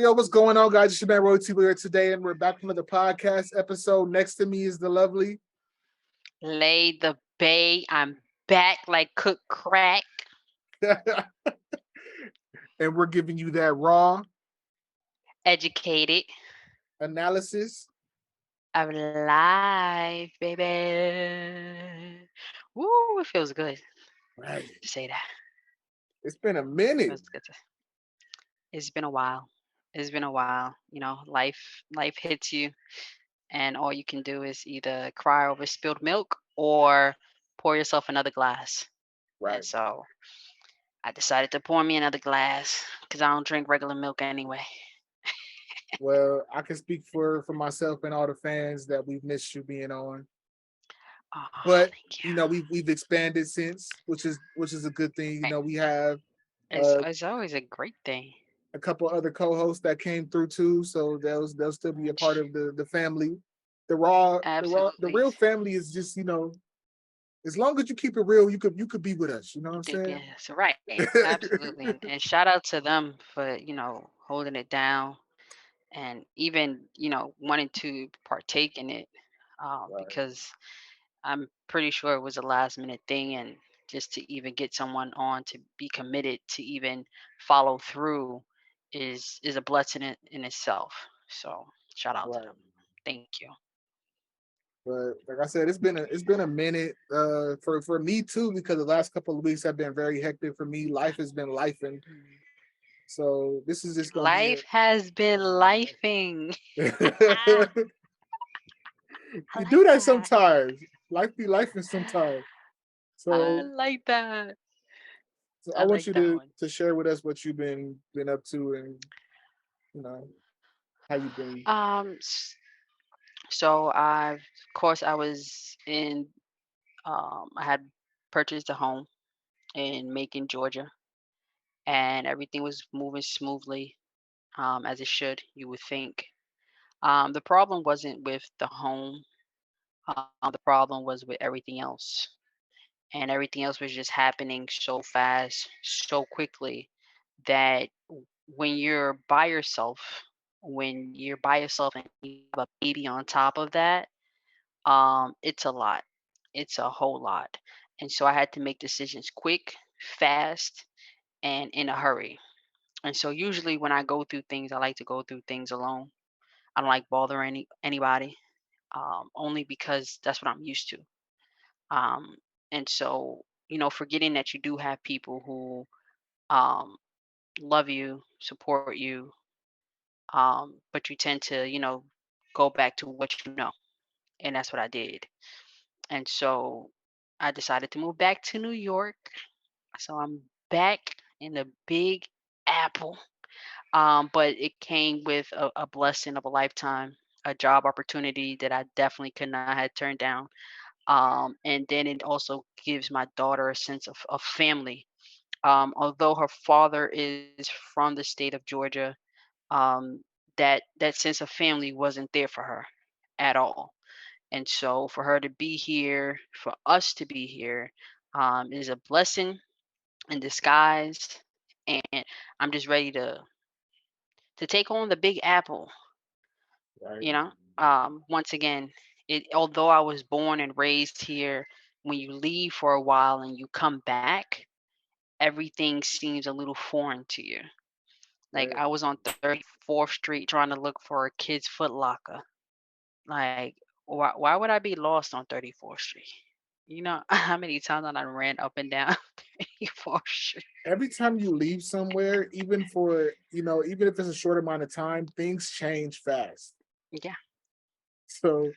Yo, what's going on, guys? It's your man Royalty. We're here today, and we're back from another podcast episode. Next to me is the lovely, Lay the Bae. I'm back like cook crack. and we're giving you that raw Educated analysis. of life, baby. Woo, it feels good Right. to say that. It's been a It minute. feels good to. It's been a while. It's been a while. Life hits you, and all you can do is either cry over spilled milk or pour yourself another glass. And Right. so I decided to pour me another glass because I don't drink regular milk anyway. Well, I can speak for myself and all the fans that we've missed you being on. Oh, But thank you. we've expanded since, which is a good thing. Right. We have It's uh, it's always a great thing. a couple other co-hosts that came through too, so they'll still be a part of the family. The Absolutely. real family is just as long as you keep it real, you could be with us. You know what I'm saying? Yes, right. Absolutely. And shout out to them for, holding it down and even, wanting to partake in it. Right, Because I'm pretty sure it was a last minute thing, and just to even get someone on to be committed to even follow through is a blessing in itself. So shout out to right. them. Thank you. But like I said, it's been a minute for me too, because the last couple of weeks have been very hectic for me. Life has been life, and Mm. so this is just gonna be Life has been lifing. it. I You do like that that. sometimes. Life be life and sometimes. I So like that. so I I want like you that to one. to share with us what you've been up to, and you know how you've been. Um, s- so of course, I was in. I had purchased a home in Macon, Georgia, and everything was moving smoothly, as it should. You would think. The problem wasn't with the home. The problem was with everything else, and everything else was just happening so fast, so quickly that when you're by yourself, and you have a baby on top of that, it's a lot. It's a whole lot. And so I had to make decisions quick, fast, and in a hurry. And so usually when I go through things, I like to go through things alone. I don't like bothering anybody, only because that's what I'm used to. Um, and so, forgetting that you do have people who um, love you, support you, but you tend to, go back to what you know. And that's what I did. And so I decided to move back to New York. So I'm back in the Big Apple. But it came with a blessing of a lifetime, a job opportunity that I definitely could not have turned down. And then it also gives my daughter a sense of family. Although her father is from the state of Georgia, um, that sense of family wasn't there for her at all. And so for her to be here, for us to be here, is a blessing in disguise. And I'm just ready to take on the Big Apple. Right. You know, once again, although I was born and raised here, when you leave for a while and you come back, everything seems a little foreign to you. Like Right. I was on 34th Street trying to look for a kid's Foot Locker. Like, why would I be lost on 34th Street? You know how many times I ran up and down 34th Street? Every time you leave somewhere, even for even if it's a short amount of time, things change fast. Yeah, So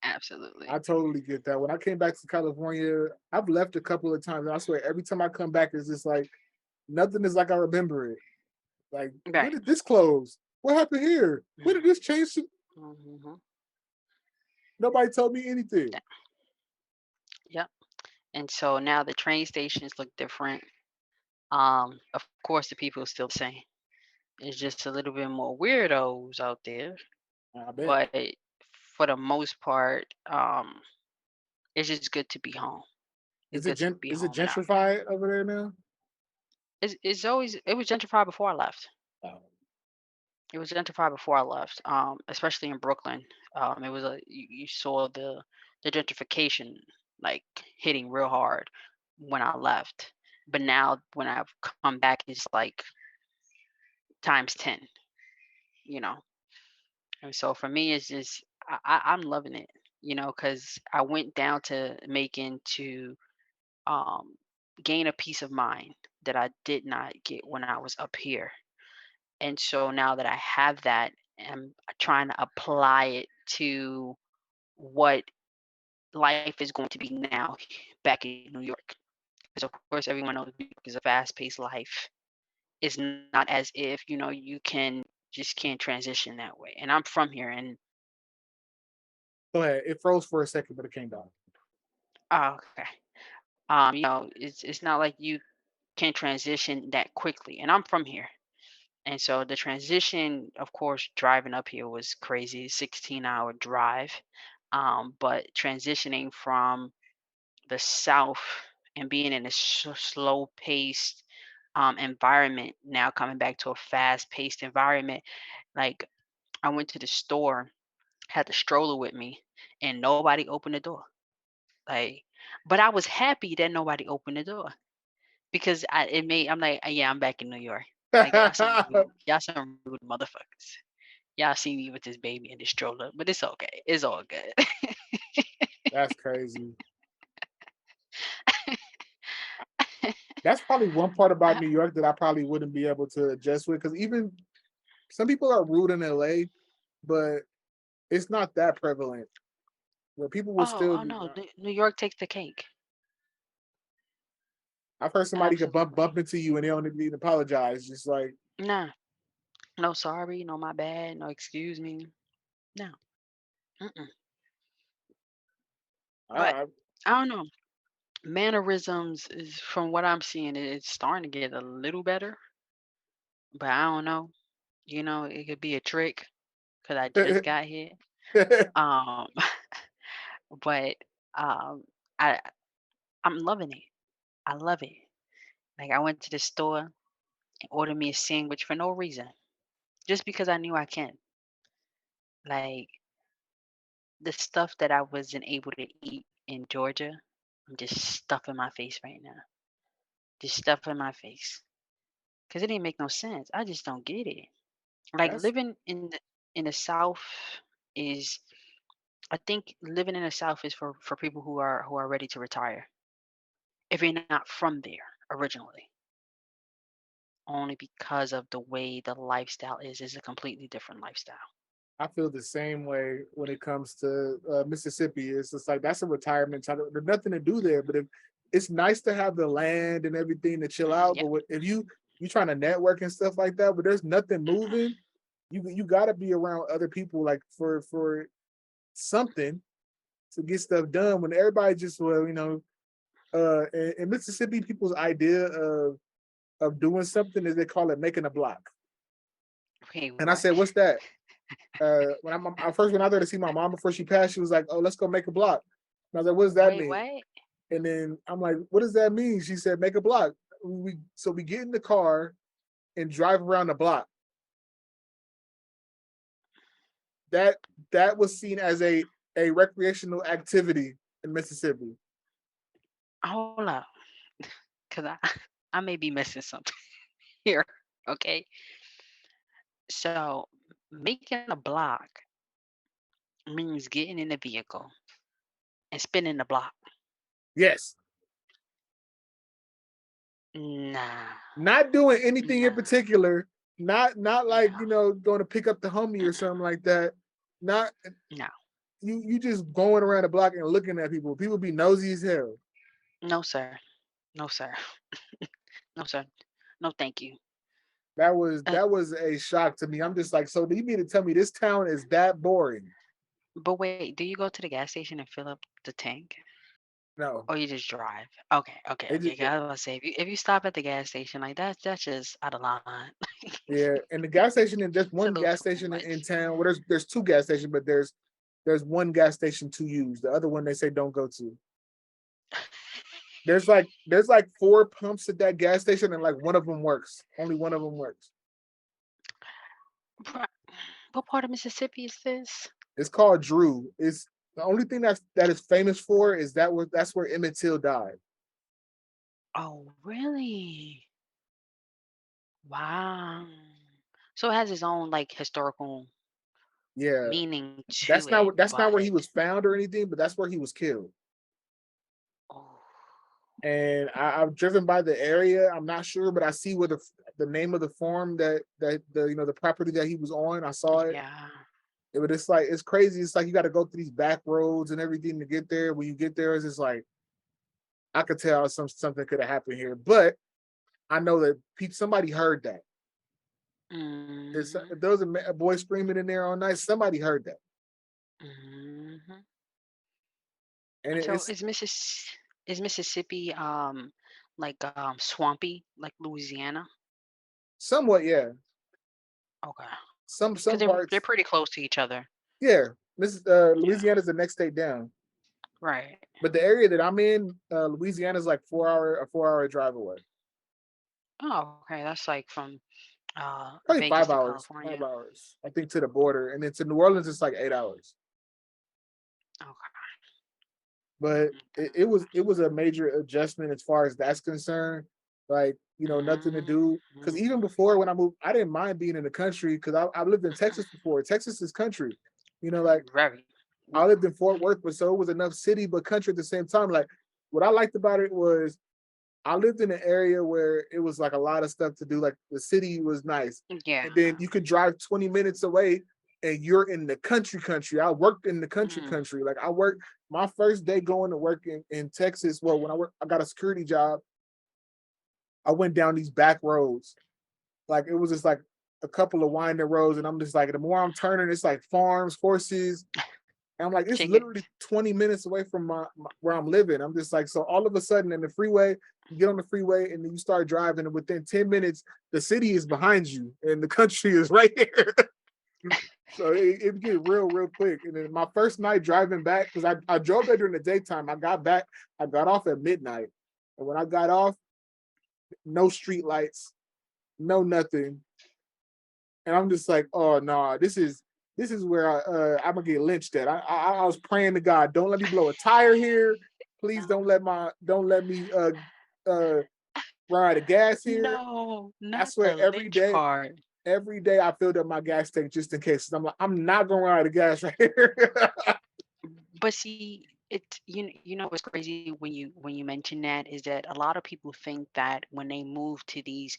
I absolutely. totally get that. When I came back to California, I've left a couple of times, and I swear every time I come back, it's just like nothing is like I remember it. Like, when Right. did this close? What happened here? When did this change? Mm-hmm. Nobody told me anything. Yep. And so now the train stations look different. Of course, the people are still the same. It's just a little bit more weirdos out there, I bet. but for the most part, it's just good to be home. It's good to be Is it home, and gentrified over there now? it's always it was gentrified before I left. Oh. It was gentrified before I left, especially in Brooklyn. It was you saw the gentrification like hitting real hard when I left, but now when I've come back, it's like times 10. You know, and so for me, it's just I'm loving it. Because I went down to Macon to um, gain a peace of mind that I did not get when I was up here. And so now that I have that, I'm trying to apply it to what life is going to be now back in New York. Because of course everyone knows New York is a fast-paced life. It's not as if, you can just can't transition that way. And I'm from here and Go ahead. It froze for a second, but it came back. oh, okay. It's not like you can transition that quickly. And I'm from here. And so the transition, of course, driving up here was crazy, 16-hour drive. But transitioning from the South and being in a slow paced environment, now coming back to a fast paced environment, like I went to the store, had the stroller with me, and nobody opened the door. Like, but I was happy that nobody opened the door because I'm like, yeah, I'm back in New York. Like y'all some rude motherfuckers. Y'all see me with this baby and this stroller, but it's okay. It's all good. That's crazy. That's probably one part about I, New York that I probably wouldn't be able to adjust with because even some people are rude in LA, but it's not that prevalent where people will oh, still oh be. no, New York takes the cake. I've heard somebody could bump Absolutely. into you and they don't even apologize. Just like, Nah, no sorry, no my bad, no excuse me. No. Mm-mm. But I, I don't know. Mannerisms is from what I'm seeing, it's starting to get a little better, but I don't know. It could be a trick because I just got here. Um, but um, I I'm loving it. I love it. Like I went to the store and ordered me a sandwich for no reason, just because I knew I can. Like the stuff that I wasn't able to eat in Georgia, I'm just stuffing my face right now. Just stuffing my face because it didn't make no sense. I just don't get it. Like that's living in the South is, I think living in the South is for people who are ready to retire. If you're not from there originally, only because of the way the lifestyle is a completely different lifestyle. I feel the same way when it comes to Mississippi. It's just like that's a retirement type. There's nothing to do there, but if it's nice to have the land and everything to chill out. Yep. But if you trying to network and stuff like that, but there's nothing moving, you got to be around other people like for something to get stuff done. When everybody just in Mississippi, people's idea of doing something is they call it making a block. Wait, And I what? said, "What's that?" When I first went out there to see my mom before she passed, she was like, "Oh, let's go make a block." And I was like, "What does that Wait, mean?" what? And then I'm like, "What does that mean?" She said, "Make a block." We get in the car and drive around the block. That that was seen as a recreational activity in Mississippi. Hold up, cause I I may be missing something here. Okay, so making a block means getting in a vehicle and spinning the block. Yes, Nah, not doing anything in nah, particular. Not like no, going to pick up the homie or something like that. Not no, you just going around the block and looking at people. People be nosy as hell. no, sir, no, sir, no, sir, no, thank you. That was Uh, that was a shock to me. I'm just like, so do you mean to tell me this town is that boring? but wait, do you go to the gas station and fill up the tank, No, or you just drive? Okay, okay, it okay. just, 'Cause I was about to say if you stop at the gas station like that's just out of line. yeah. And the gas station, and just It's a one little gas too station in much. town. Well, there's two gas stations, but there's one gas station to use. The other one they say don't go to. There's like four pumps at that gas station, and like one of them works. Only one of them works. Ri what part of Mississippi is this? It's called Drew. It's the only thing that is famous for is that's where Emmett Till died. Oh, really? Wow. So it has its own, like, historical Yeah, meaning to it, that's not where but he was found or anything, but that's where he was killed. oh, And I've driven by the area. I'm not sure, but I see where the name of the farm that the the property that he was on. I saw it. yeah. But it's like it's crazy. It's like you got to go through these back roads and everything to get there. When you get there, it's just like I could tell something could have happened here. But I know that somebody heard that. Mhm, If there was a boy screaming in there all night, somebody heard that, mhm. and So it's is Mississippi, like, swampy like Louisiana? somewhat, yeah. Okay, Some because they're parts, pretty close to each other. yeah. This is Yeah, Louisiana's the next state down, right. but the area that I'm in, Louisiana's like 4 hour drive away. Oh, okay, that's like from, Probably Vegas five to hours, five California. hours, I think, to the border, and then to New Orleans, it's like 8 hours. Okay, But okay. it was a major adjustment as far as that's concerned. Like, nothing to do. Because Mhm. even before when I moved, I didn't mind being in the country because I lived in Texas before. Texas is country. Like Very. I lived in Fort Worth, but so it was enough city but country at the same time. Like what I liked about it was I lived in an area where it was like a lot of stuff to do. Like the city was nice. Yeah. And then you could drive 20 minutes away and you're in the country. I worked in the Mm. country. Like I worked my first day going to work in Texas. Well, when I got a security job, I went down these back roads. Like it was just like a couple of winding roads. And I'm just like, the more I'm turning, it's like farms, horses, and I'm like, it's literally Chickens. 20 minutes away from where I'm living. I'm just like, so all of a sudden in the freeway, you get on the freeway and then you start driving, and within 10 minutes, the city is behind you and the country is right there. So it get real quick. And then my first night driving back, because I drove there during the daytime. I got back, I got off at midnight. And when I got off, no street lights, no nothing. And I'm just like, oh no, this is where I'm gonna get lynched at. I was praying to God, don't let me blow a tire here. Please don't let me uh run out of gas here. No, I not swear the lynch part. every day I filled up my gas tank just in case. I'm like, I'm not gonna run out of gas right here. But see, you know what's crazy when you mention that is that a lot of people think that when they move to these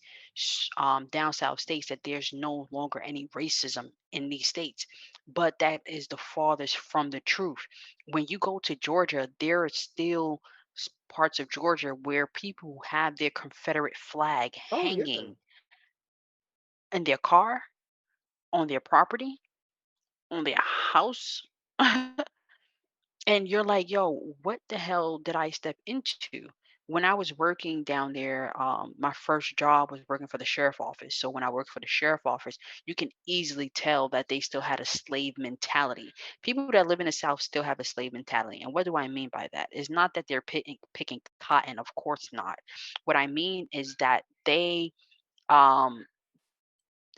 down south states that there's no longer any racism in these states, but that is the farthest from the truth. When you go to Georgia, there are still parts of Georgia where people have their Confederate flag Oh yeah. hanging in their car, on their property, on their house. And you're like, "Yo, what the hell did I step into?" When I was working down there, my first job was working for the sheriff office. So when I worked for the sheriff office, you can easily tell that they still had a slave mentality. People that live in the South still have a slave mentality. And what do I mean by that? It's not that they're picking cotton, of course not. What I mean is that they um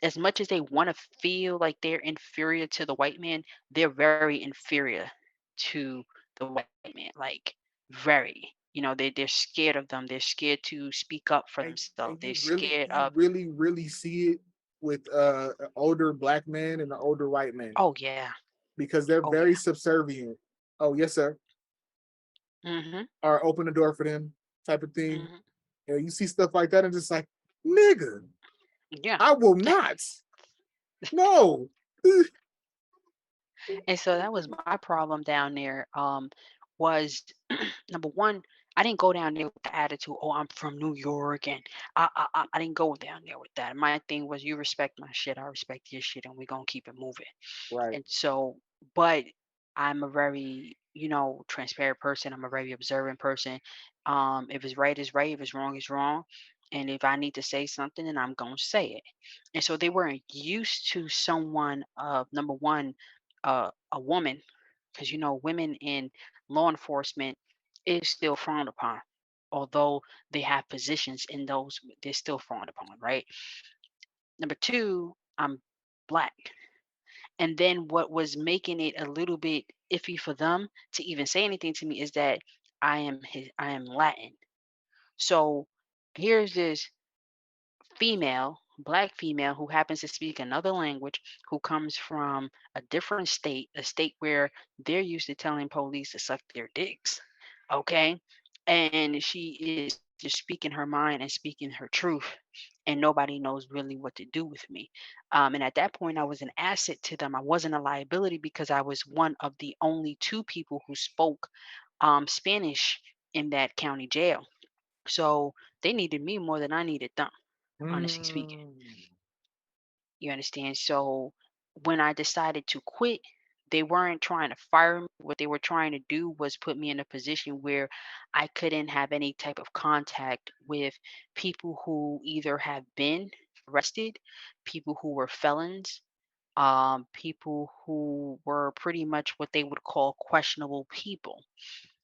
as much as they want to feel like they're inferior to the white man, they're very inferior to the white man. Like very. They're scared of them. They're scared to speak up for themselves. And They're scared of really see it with an older black man and an older white man oh yeah. because they're Oh yeah. very subservient. Oh yes, sir. Mhm. Or open the door for them type of thing. Mhm. You see stuff like that and just like, nigga, Yeah. I will not. No. And so that was my problem down there. Was number one, I didn't go down there with the attitude, "Oh, I'm from New York," and I didn't go down there with that. My thing was, you respect my shit, I respect your shit, and we're gonna keep it moving. Right. And so, but I'm a very, transparent person. I'm a very observant person. If it's right, it's right. If it's wrong, it's wrong. And if I need to say something, then I'm gonna say it. And so they weren't used to someone number one, a woman, because women in law enforcement is still frowned upon. Although they have positions in those, they're still frowned upon, right? Number two, I'm black. And then what was making it a little bit iffy for them to even say anything to me is that I am Latin. So here's this female, black female who happens to speak another language, who comes from a different state, a state where they're used to telling police to suck their dicks. Okay. And she is just speaking her mind and speaking her truth. And nobody knows really what to do with me. And at that point, I was an asset to them. I wasn't a liability because I was one of the only two people who spoke Spanish in that county jail. So they needed me more than I needed them, honestly speaking. Mm. You understand? So when I decided to quit, they weren't trying to fire me. What they were trying to do was put me in a position where I couldn't have any type of contact with people who either have been arrested, people who were felons, people who were pretty much what they would call questionable people.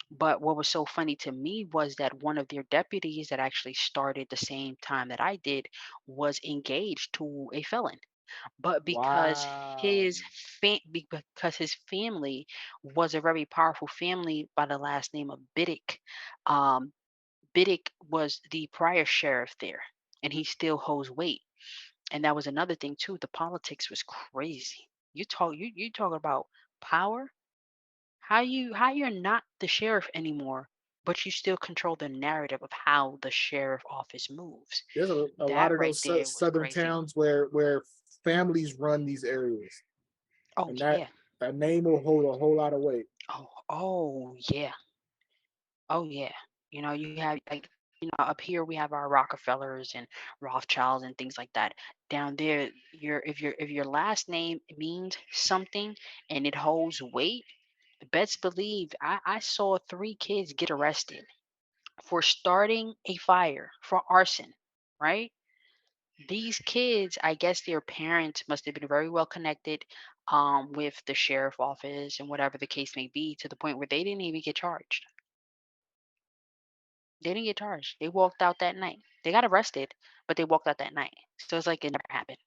But what was so funny to me was that one of their deputies that actually started the same time that I did was engaged to a felon. But Wow. because his family was a very powerful family by the last name of Biddick. Um, Biddick was the prior sheriff there, and he still holds weight. And that was another thing too. The politics was crazy. You talk about power. How you're not the sheriff anymore, but you still control the narrative of how the sheriff office moves. There's a lot That of right those there was southern crazy. towns where families run these areas, Oh and yeah. that name will hold a whole lot of weight. Oh yeah. Oh yeah. You have like up here we have our Rockefellers and Rothschilds and things like that. Down there, if your last name means something and it holds weight, best believe I saw three kids get arrested for starting a fire for arson, right? These kids, I guess their parents must have been very well connected with the sheriff office and whatever the case may be, to the point where they didn't even get charged. They didn't get charged. They walked out that night. They got arrested, but they walked out that night. So it's like it never happened.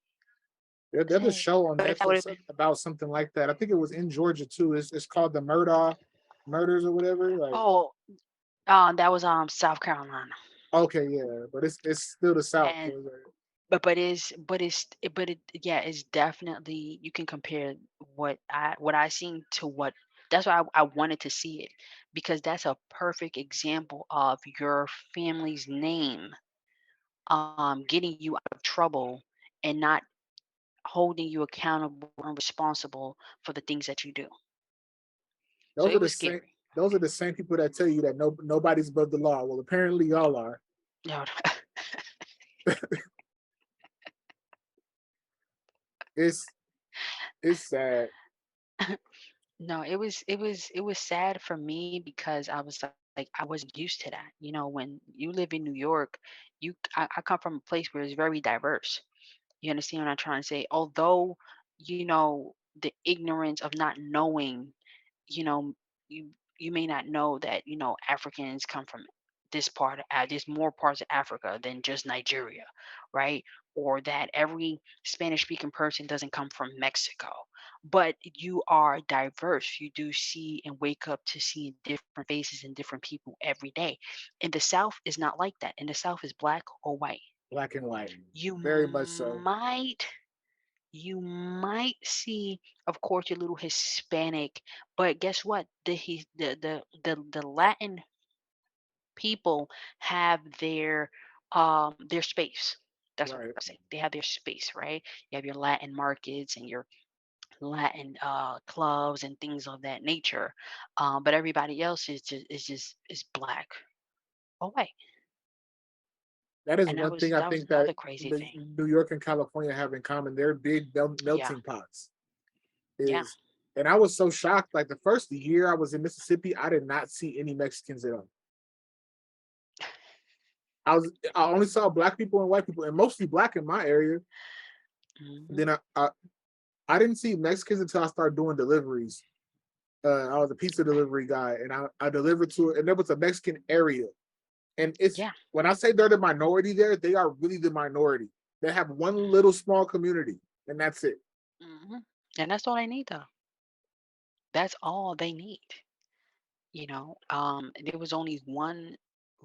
There's a Sad. show on But if that would Netflix have about something like that. I think it was in Georgia too. It's called the Murdaugh murders or whatever. Like, oh, that was South Carolina. okay, yeah, but it's still the South. So And it's like, but it yeah, it's definitely, you can compare what I seen to what, that's why I wanted to see it, because that's a perfect example of your family's name getting you out of trouble and not holding you accountable and responsible for the things that you do. So those are it the was same. scary. Those are the same people that tell you that nobody's above the law. Well, apparently y'all are. No, It's it's sad. no, it was sad for me because I was like I wasn't used to that. When you live in New York, I come from a place where it's very diverse. You understand what I'm trying to say? Although, the ignorance of not knowing, you know, you may not know that, Africans come from this part, there's more parts of Africa than just Nigeria, right? Or that every Spanish speaking person doesn't come from Mexico. But you are diverse. You do see and wake up to see different faces and different people every day. And the South is not like that. And the South is black or white. Black and white, You very much so. might you might see, of course, your little Hispanic, but guess what? The Latin people have their space. That's what Right. I'm saying. They have their space, right? You have your Latin markets and your Latin clubs and things of that nature. But everybody else is black or white, That is and one thing I that was think that another crazy thing. New York and California have in common. They're big Yeah, melting pots. yeah. Is And I was so shocked. Like the first year I was in Mississippi, I did not see any Mexicans at all. I only saw black people and white people, and mostly black in my area. And Hmm. then I didn't see Mexicans until I started doing deliveries. I was a pizza delivery guy, and I delivered to it, and there was a Mexican area. And it's Yeah. when I say they're the minority there, they are really the minority. They have one little small community, and that's it. Mhm. And that's all they need, though. That's all they need. There was only one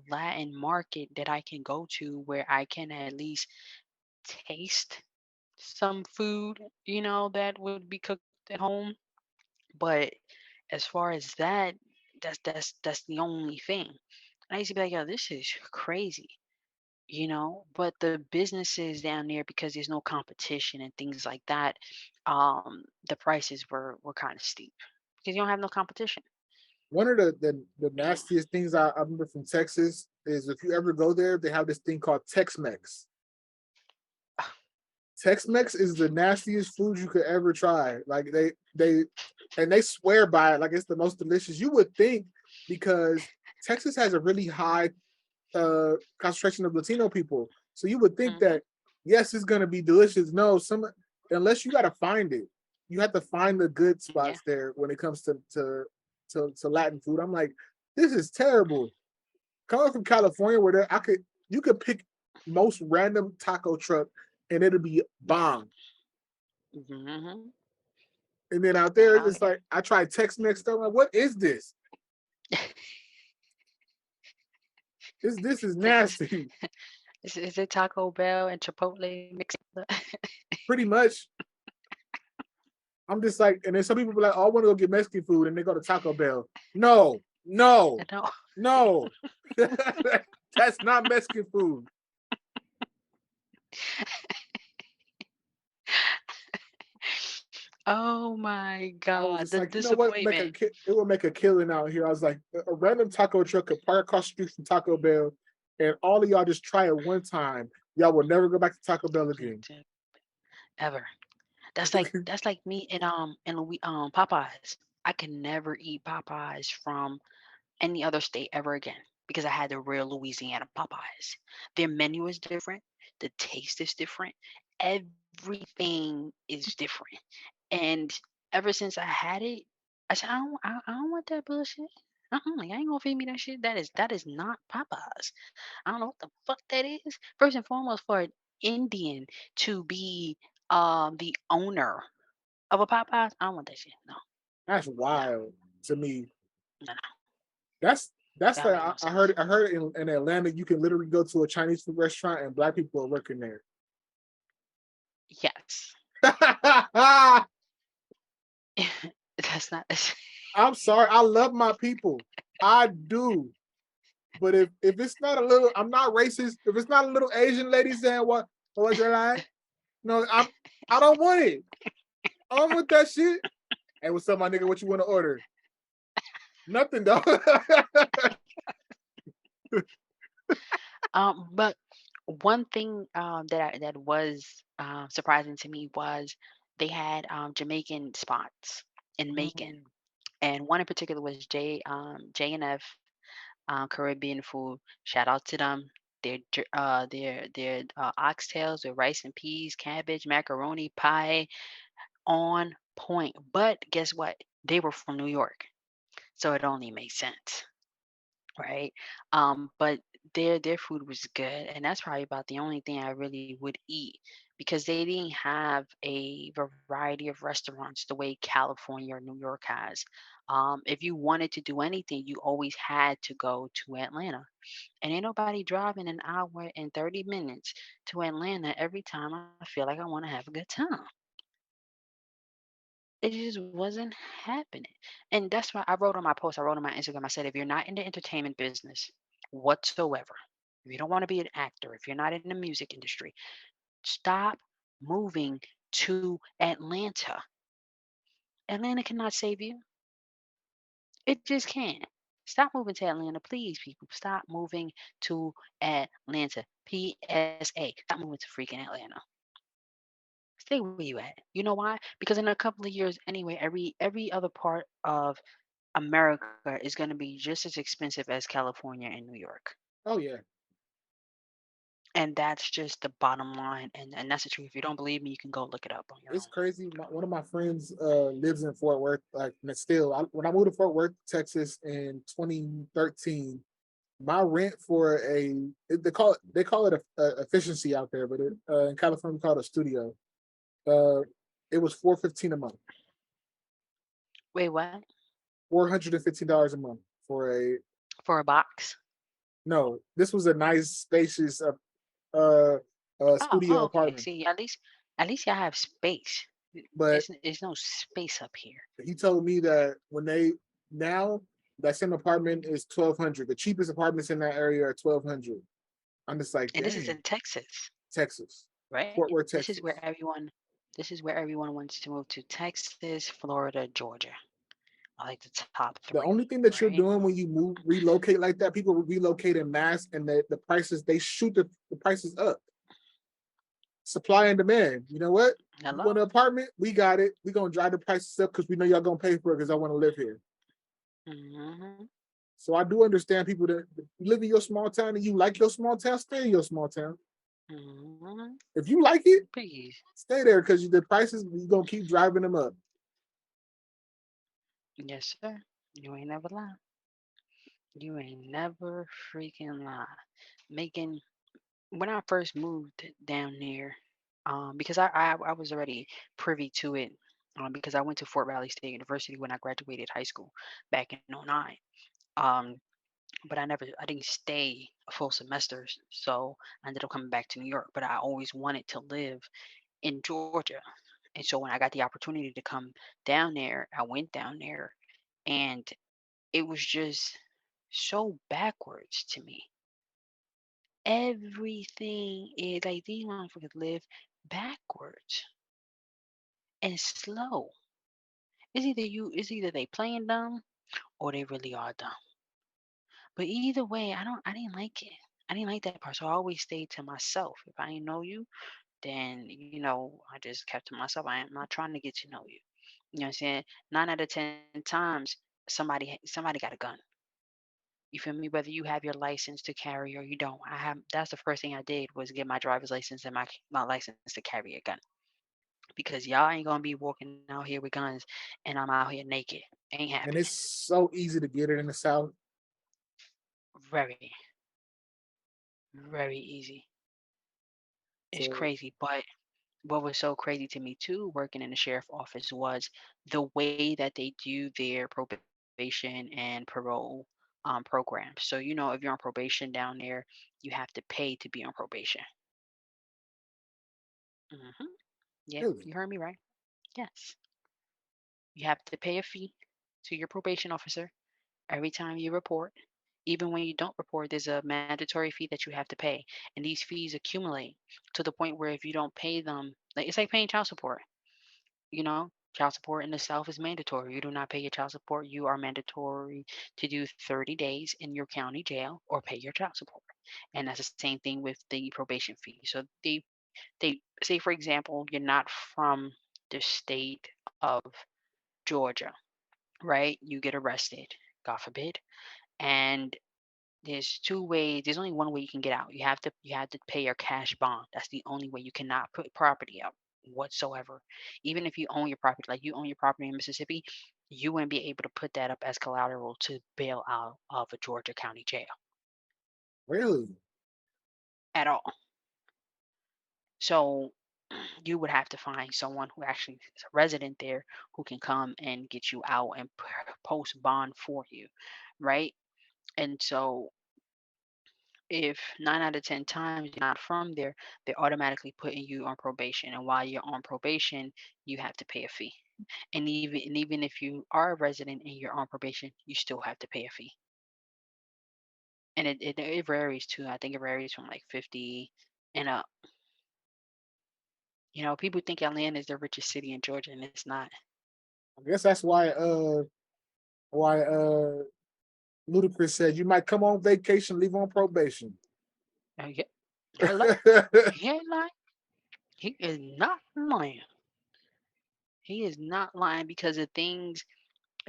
Latin market that I can go to where I can at least taste some food, that would be cooked at home. But as far as that, that's the only thing. I used to be like, yo, this is crazy. But the businesses down there, because there's no competition and things like that, the prices were kind of steep because you don't have no competition. One of the nastiest things I remember from Texas is if you ever go there, they have this thing called Tex-Mex. Tex-Mex is the nastiest food you could ever try. Like they swear by it, like it's the most delicious. You would think because Texas has a really high concentration of Latino people, so you would think Hmm. that yes, it's gonna be delicious. No, some unless you got to find it, you have to find the good Yeah. spots there when it comes to Latin food. I'm like, this is terrible. Coming from California, where there, you could pick most random taco truck and it'll be bomb. Hmm. And then out And there, out it's like I tried Tex-Mex stuff. I'm like, what is this? This is Is this nasty. is it Taco Bell and Chipotle mixed together? Pretty much. I'm just like, and then some people be like, oh, I want to go get Mexican food, and they go to Taco Bell. No, no, I know. no. That's not Mexican food. Oh my I was God, just the like, you know what? disappointment. It will make a killing out here. I was like, a random taco truck could park across the street from Taco Bell, and all of y'all just try it one time. Y'all will never go back to Taco Bell again. Ever. That's like me in Popeyes. I can never eat Popeyes from any other state ever again because I had the real Louisiana Popeyes. Their menu is different, the taste is different, everything is different. And ever since I had it, I said, I don't want that bullshit. Like, I ain't gonna feed me that shit. That is not Popeyes. I don't know what the fuck that is. First and foremost, for an Indian to be the owner of a Popeyes, I don't want that shit. No, That's no, wild to me. no, no. That's That that's don't like make no I sense. heard in Atlanta you can literally go to a Chinese food restaurant and black people are working there. Yes. That's not. I'm sorry, I love my people, I do. But if it's not a little, I'm not racist. If it's not a little Asian lady saying what was your line? No, I don't want it. I don't want that shit. Hey, what's up, my nigga? What you want to order? Nothing though. But one thing that was surprising to me was they had Jamaican spots in Macon, Mm. and one in particular was J&F Caribbean food. Shout out to them. Their oxtails with rice and peas, cabbage, macaroni, pie, on point. But guess what? They were from New York, so it only made sense, right? But their food was good, and that's probably about the only thing I really would eat because they didn't have a variety of restaurants the way California or New York has. If you wanted to do anything, you always had to go to Atlanta, and ain't nobody driving an hour and 30 minutes to Atlanta every time I feel like I want to have a good time. It just wasn't happening. And that's why I wrote on my post, I wrote on my Instagram, I said, if you're not in the entertainment business whatsoever, if you don't want to be an actor, if you're not in the music industry, stop moving to Atlanta. Atlanta cannot save you. It just can't. Stop moving to Atlanta, please, people. Stop moving to Atlanta. PSA. Stop moving to freaking Atlanta. Stay where you at. You know why? Because in a couple of years anyway, every other part of America is going to be just as expensive as California and New York. Oh yeah, And that's just the bottom line. And that's the truth. If you don't believe me, you can go look it up on your it's own. crazy. One of my friends lives in Fort Worth. Like, and still, when I moved to Fort Worth, Texas in 2013, my rent for they call it a efficiency out there, but in California we call it a studio. Uh, It was 415 a month. Wait, what? $415 a month for a For a box? no. This was a nice, spacious, uh, studio Oh, okay. apartment. See, at least y'all have space. But It's no space up here. he told me that when they now that same apartment is 1,200. The cheapest apartments in that area are 1,200. I'm just like, And this is dang, in Texas, Texas, right? Fort Worth, This is where Texas. everyone this is where everyone wants to move to: Texas, Florida, Georgia. I like the top The three, only thing that you're right? doing when you move relocate like that, people relocate in mass, and the prices they shoot the prices up. Supply and demand. You know what? You want Hello? an apartment? We got it. We're gonna drive the prices up because we know y'all gonna pay for it because I want to live here. Hmm. So I do understand people that live in your small town and you like your small town, stay in your small town. Hmm. If you like it, Please. stay there because the prices you're gonna keep driving them up. Yes, sir. You ain't never lie. You ain't never freaking lie. Making When I first moved down there, because I was already privy to it, because I went to Fort Valley State University when I graduated high school back in '09. Um, but I didn't stay a full semester, so I ended up coming back to New York. But I always wanted to live in Georgia, and so when I got the opportunity to come down there, I went down there, and it was just so backwards to me. Everything is like these motherfuckers live backwards and slow. It's either they playing dumb or they really are dumb. But either way, I didn't like it. I didn't like that part. So I always stayed to myself. If I didn't know you, then I just kept to myself. I am not trying to get to know you. You know what I'm saying? 9 out of 10 times somebody got a gun. You feel me? Whether you have your license to carry or you don't. That's the first thing I did was get my driver's license and my license to carry a gun. Because y'all ain't gonna be walking out here with guns and I'm out here naked. Ain't And happening. it's so easy to get it in the South. Very, very easy. It's So crazy. But what was so crazy to me too, working in the sheriff office, was the way that they do their probation and parole programs. So if you're on probation down there, you have to pay to be on probation. Hmm. Yeah, really, you heard me right. Yes, you have to pay a fee to your probation officer every time you report. Even when you don't report, there's a mandatory fee that you have to pay. And these fees accumulate to the point where if you don't pay them, like it's like paying child support. Child support in the South is mandatory. You do not pay your child support, you are mandatory to do 30 days in your county jail or pay your child support. And that's the same thing with the probation fee. So they say, for example, you're not from the state of Georgia, right? You get arrested, God forbid, and there's only one way you can get out. You have to pay your cash bond. That's the only way. You cannot put property up whatsoever. Even if you own your property, like you own your property in Mississippi, you wouldn't be able to put that up as collateral to bail out of a Georgia county jail really, at all. So you would have to find someone who actually is a resident there who can come and get you out and post bond for you, right? And so if 9 out of 10 times you're not from there, they're automatically putting you on probation. And while you're on probation, you have to pay a fee. And even if you are a resident and you're on probation, you still have to pay a fee. And it varies too. I think it varies from like 50 and up. People think Atlanta is the richest city in Georgia, and it's not. I guess that's why Ludacris said you might come on vacation, leave on probation. Yeah. Hello. He ain't lying. He is not lying. He is not lying because of things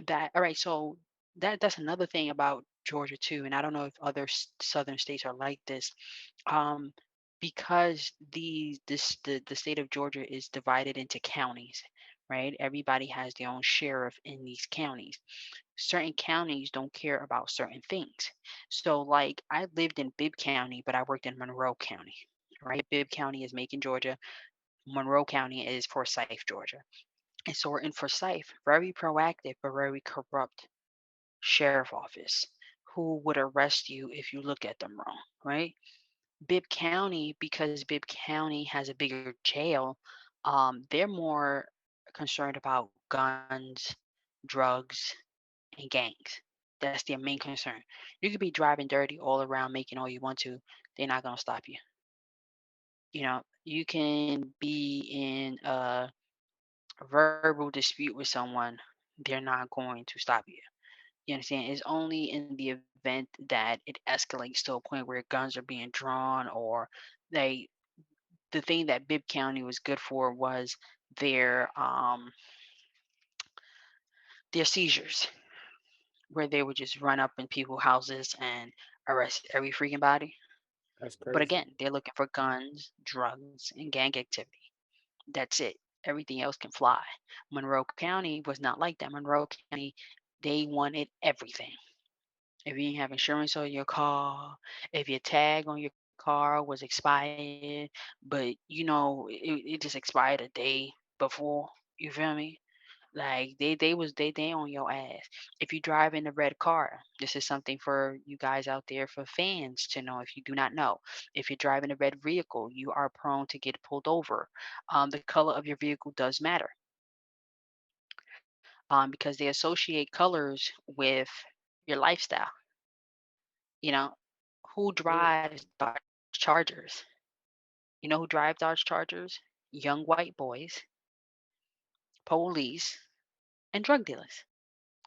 that all right, so that's another thing about Georgia too, and I don't know if other southern states are like this. Um, because the state of Georgia is divided into counties, right? Everybody has their own sheriff in these counties. Certain counties don't care about certain things. So, like, I lived in Bibb County, but I worked in Monroe County, right? Bibb County is Macon, Georgia. Monroe County is Forsyth, Georgia. And so we're in Forsyth, very proactive but very corrupt sheriff office who would arrest you if you look at them wrong, right? Bibb County, because Bibb County has a bigger jail, they're more concerned about guns, drugs, and gangs. That's their main concern. You could be driving dirty all around, making all you want to. They're not gonna stop you. You can be in a verbal dispute with someone. They're not going to stop you. You understand? It's only in the event that it escalates to a point where guns are being drawn, or they the thing that Bibb County was good for was their um their seizures, where they would just run up in people's houses and arrest every freaking body. That's But crazy. again, they're looking for guns, drugs, and gang activity. That's it. Everything else can fly. Monroe County was not like that. Monroe County, they wanted everything. If you didn't have insurance on your car, if your tag on your car was expired, but it just expired a day before, you feel me? Like they on your ass. If you drive in a red car, this is something for you guys out there, for fans to know if you do not know. If you're driving a red vehicle, you are prone to get pulled over. The color of your vehicle does matter, because they associate colors with your lifestyle. You know, who Yeah, drives Dodge Chargers? You know who drive Dodge Chargers? Young white boys, police, and drug dealers.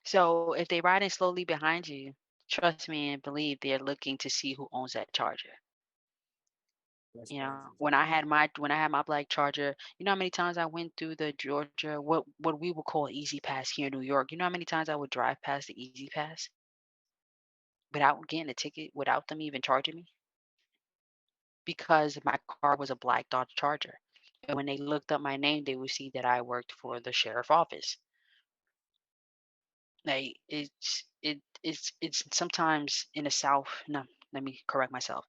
So if they riding slowly behind you, trust me and believe they're looking to see who owns that Charger. that's You know, crazy. when I had my black Charger, you know how many times I went through the Georgia, what we would call Easy Pass here in New York. You know how many times I would drive past the Easy Pass without getting a ticket, without them even charging me, because my car was a black Dodge Charger. And when they looked up my name, they would see that I worked for the sheriff office. Like it's sometimes in the South. No, let me correct myself.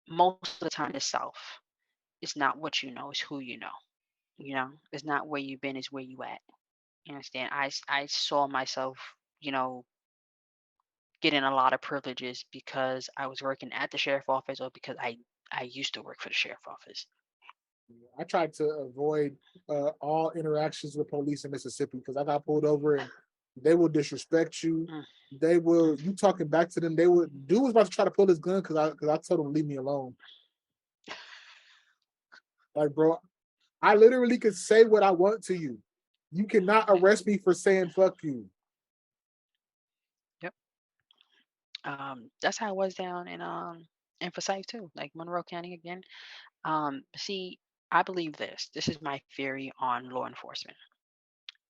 Most of the time in the South, it's not what you know, it's who you know. It's not where you've been, it's where you at. You understand? I saw myself, you know, getting a lot of privileges because I was working at the sheriff office, or because I used to work for the sheriff office. I tried to avoid all interactions with police in Mississippi because I got pulled over and they will disrespect you. Mm, They will mm. you talking back to them. They would dude was about to try to pull his gun because I told him to leave me alone. Like, bro, I literally could say what I want to you. You cannot arrest me for saying fuck you. Yep. That's how it was down in Forsyth too, like Monroe County again. See, I believe this. This is my theory on law enforcement.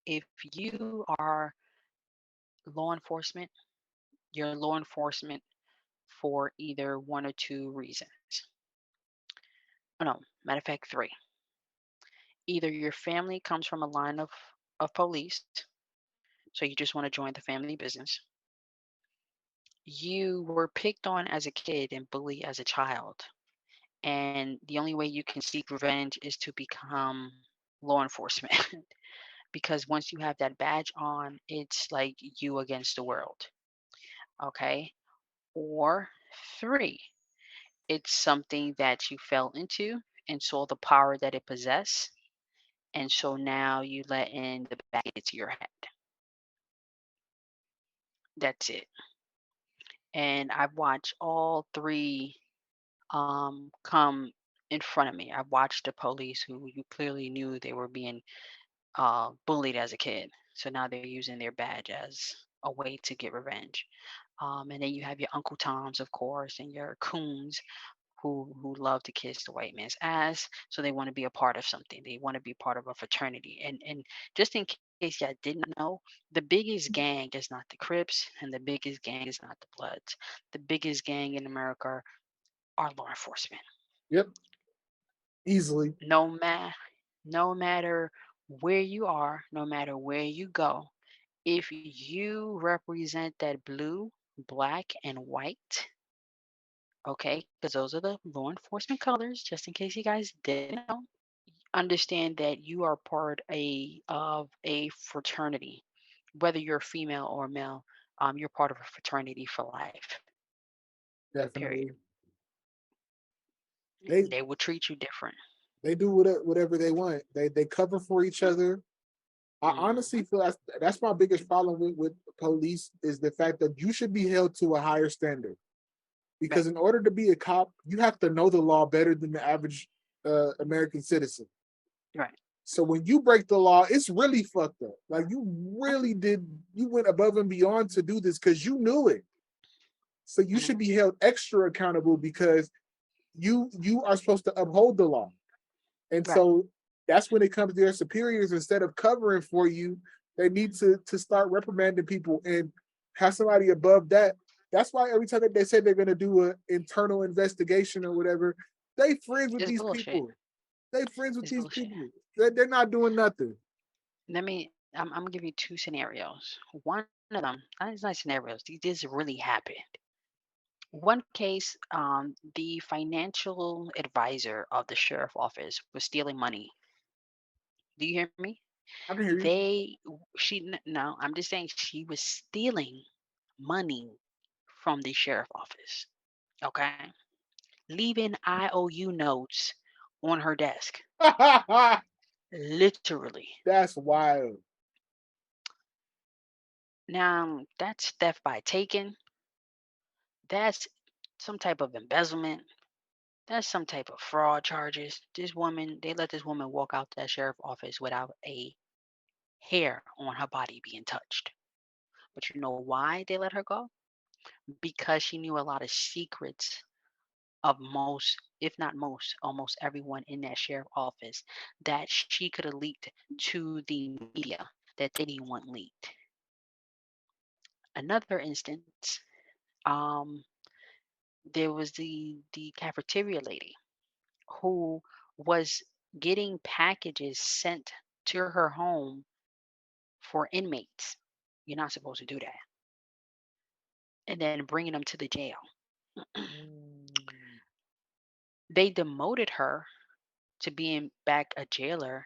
If you are law enforcement, you're law enforcement for either one or two reasons. Oh, no, matter of fact, three. Either your family comes from a line of police, so you just want to join the family business. You were picked on as a kid and bullied as a child, and the only way you can seek revenge is to become law enforcement. Because once you have that badge on, it's like you against the world. Okay. Or three, it's something that you fell into and saw the power that it possessed. And so now you let in the bad into your head. That's it. And I've watched all three come in front of me. I've watched the police who you clearly knew they were being bullied as a kid. So now they're using their badge as a way to get revenge. And then you have your Uncle Toms, of course, and your coons who love to kiss the white man's ass. So they want to be a part of something. They want to be part of a fraternity. And just in case y'all didn't know, the biggest gang is not the Crips, and the biggest gang is not the Bloods. The biggest gang in America are law enforcement. Yep, easily. No matter no matter where you are, no matter where you go, if you represent that blue, black, and white, okay, because those are the law enforcement colors, just in case you guys didn't know, understand that you are part of a fraternity, whether you're female or male. You're part of a fraternity for life. Period. Definitely. And They they will treat you different. they do whatever they want. They cover for each other. I honestly Hmm. feel that's my biggest problem with police is the fact that you should be held to a higher standard. Right. Because in order to be a cop, you have to know the law better than the average American citizen. Right. So when you break the law, it's really fucked up. Like you really did, you went above and beyond to do this because you knew it. So you should Hmm. be held extra accountable because you are supposed to uphold the law. And Right. so that's when it comes to their superiors, instead of covering for you, they need to start reprimanding people and have somebody above that. That's why every time that they say they're gonna do an internal investigation or whatever, they friends with It's these bullshit. people. They friends with It's these bullshit. people. They're not doing nothing. I'm gonna give you two scenarios. One of them, it's not scenarios. These really happened. One case, the financial advisor of the sheriff office was stealing money. Do you hear me? I can hear you. No, I'm just saying she was stealing money from the sheriff office. Okay, leaving IOU notes on her desk, literally. That's wild. Now that's theft by taking. That's some type of embezzlement. That's some type of fraud charges. This woman, they let this woman walk out that sheriff office without a hair on her body being touched. But you know why they let her go? Because she knew a lot of secrets of most, if not most, almost everyone in that sheriff office that she could have leaked to the media that they didn't want leaked. Another instance, um, there was the cafeteria lady who was getting packages sent to her home for inmates. You're not supposed to do that. And then bringing them to the jail. Mm. They demoted her to being back a jailer,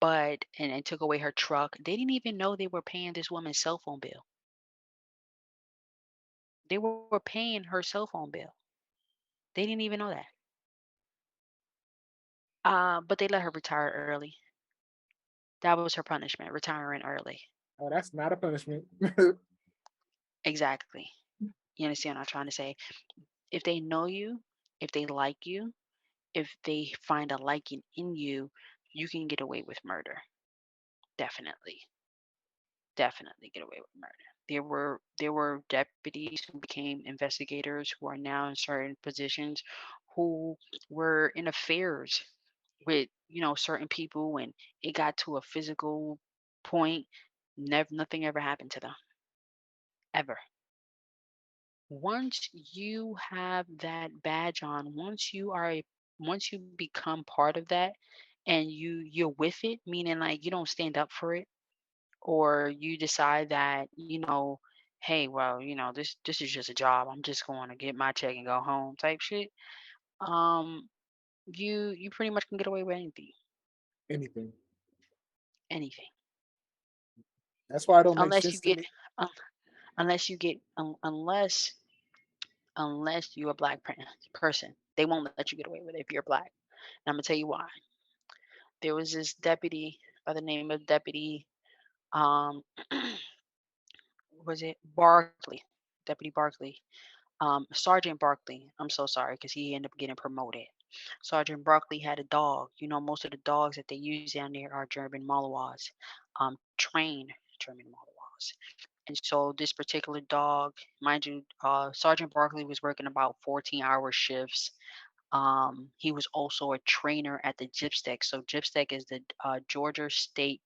but and took away her truck. They didn't even know they were paying this woman's cell phone bill. They were paying her cell phone bill. They didn't even know that. But they let her retire early. That was her punishment, retiring early. Oh, that's not a punishment. Exactly. You understand what I'm trying to say? If they know you, if they like you, if they find a liking in you, you can get away with murder. Definitely. Definitely get away with murder. There were deputies who became investigators who are now in certain positions who were in affairs with, certain people when it got to a physical point, never nothing ever happened to them. Ever. Once you have that badge on, once you become part of that and you're with it, meaning like you don't stand up for it, or you decide that, hey, well, this is just a job. I'm just going to get my check and go home type shit. Um, you pretty much can get away with anything. Anything. Anything. That's why it don't make Unless sense you to get me. un- unless you're a black person. They won't let you get away with it if you're black. And I'm gonna tell you why. There was this deputy by the name of Deputy, um was it Barkley, Deputy Barkley, Sergeant Barkley. I'm so sorry because he ended up getting promoted. Sergeant Barkley had a dog. Most of the dogs that they use down there are German Malinois, trained German Malinois. And so this particular dog, mind you, Sergeant Barkley was working about 14-hour shifts. He was also a trainer at the Gypstec. So Gypstec is the Georgia State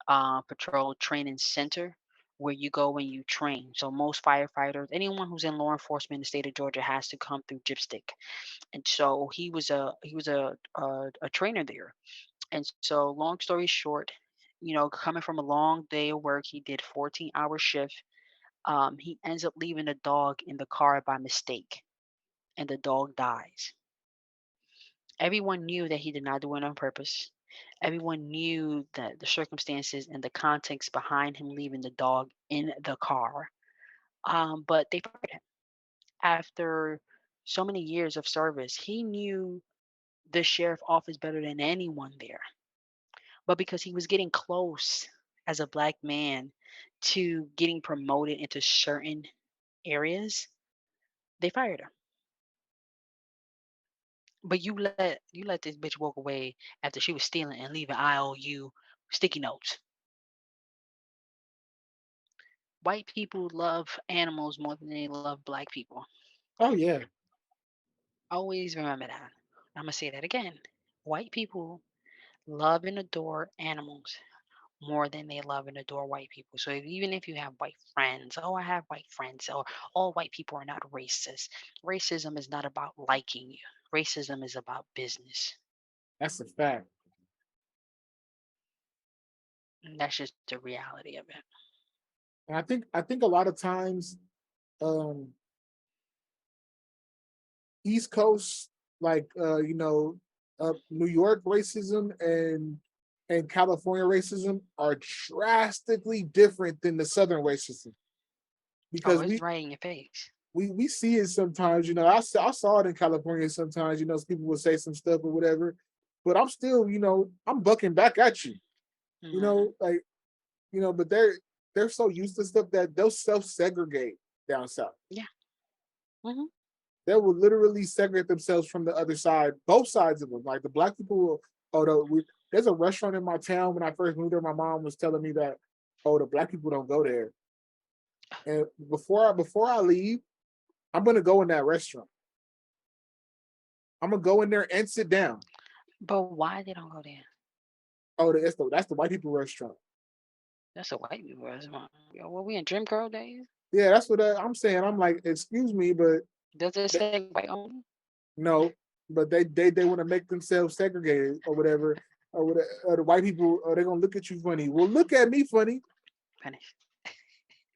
Patrol Training Center where you go when you train. So most firefighters, anyone who's in law enforcement in the state of Georgia has to come through Gypstick. And so he was a trainer there. And so long story short, coming from a long day of work, he did 14-hour shift. He ends up leaving the dog in the car by mistake, and the dog dies. Everyone knew that he did not do it on purpose. Everyone knew that the circumstances and the context behind him leaving the dog in the car. But they fired him after so many years of service. He knew the sheriff office better than anyone there. But because he was getting close as a black man to getting promoted into certain areas, they fired him. But you let this bitch walk away after she was stealing and leaving IOU sticky notes. White people love animals more than they love black people. Oh yeah, Always remember that. I'm gonna say that again. White people love and adore animals more than they love and adore white people. So even if you have white friends, oh, I have white friends, or all white people are not racist. Racism is not about liking you. Racism is about business. that's a fact. And that's just the reality of it. And I think a lot of times, um, East Coast, like New York racism and California racism are drastically different than the Southern racism Oh, because it's right in your face. we see it sometimes. I saw it in California sometimes. People will say some stuff or whatever, but I'm still, I'm bucking back at you. Hmm. Like but they're so used to stuff that they'll self segregate down south. Yeah. Hmm. They will literally segregate themselves from the other side, both sides of them. Like the black people will, there's a restaurant in my town when I first moved there. My mom was telling me that, oh, the black people don't go there. And before I leave, I'm gonna go in that restaurant. I'm gonna go in there and sit down. But why they don't go there? Oh, that's the white people restaurant. That's a white people restaurant. Yo, what we in Jim Crow days? Yeah, that's what I'm saying. I'm like, excuse me, but Does it they, say white only? no, but they want to make themselves segregated or whatever, or the white people, are they gonna look at you funny? Well, look at me funny. Finish.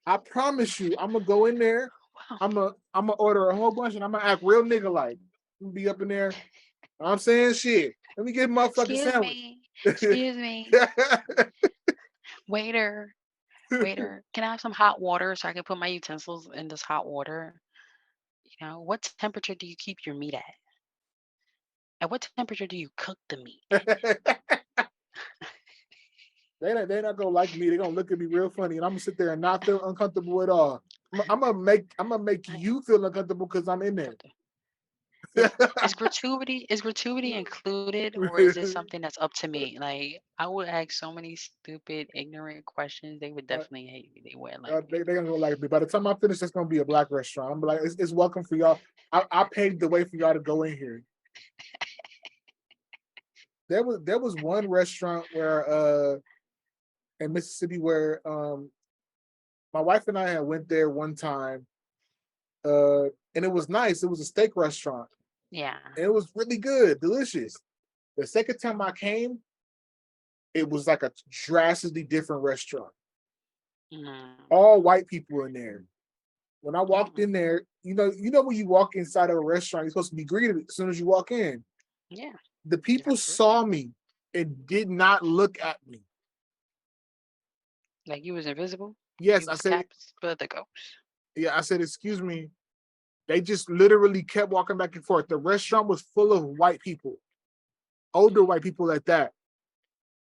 I promise you, I'm gonna go in there. Wow. I'm gonna order a whole bunch, and I'm gonna act real nigga like. I'm gonna be up in there. I'm saying shit. Let me get a motherfucking Excuse sandwich. me. Excuse me. Waiter. Waiter. Can I have some hot water so I can put my utensils in this hot water? What temperature do you keep your meat at? At what temperature do you cook the meat? They not gonna like me. They're gonna look at me real funny, and I'm gonna sit there and not feel uncomfortable at all. I'm gonna make Like, you feel uncomfortable because I'm in there. uncomfortable. Is gratuity included, or is this something that's up to me? Like, I would ask so many stupid, ignorant questions. They would Uh, definitely hate me. They wouldn't like me. they gonna go like me. By the time I finish, it's gonna be a black restaurant. I'm like, it's welcome for y'all. I paved the way for y'all to go in here. There was one restaurant where in Mississippi where my wife and I had went there one time, and it was nice. It was a steak restaurant. Yeah. And it was really good, delicious. The second time I came, it was like a drastically different restaurant. Mm, All white people in there. When I walked mm, in there, when you walk inside of a restaurant, you're supposed to be greeted as soon as you walk in. yeah. The people Absolutely. saw me and did not look at me. Like you was invisible. Yes, You I was said, Casper the ghost. yeah, I said, excuse me. They just literally kept walking back and forth. The restaurant was full of white people, older white people at that.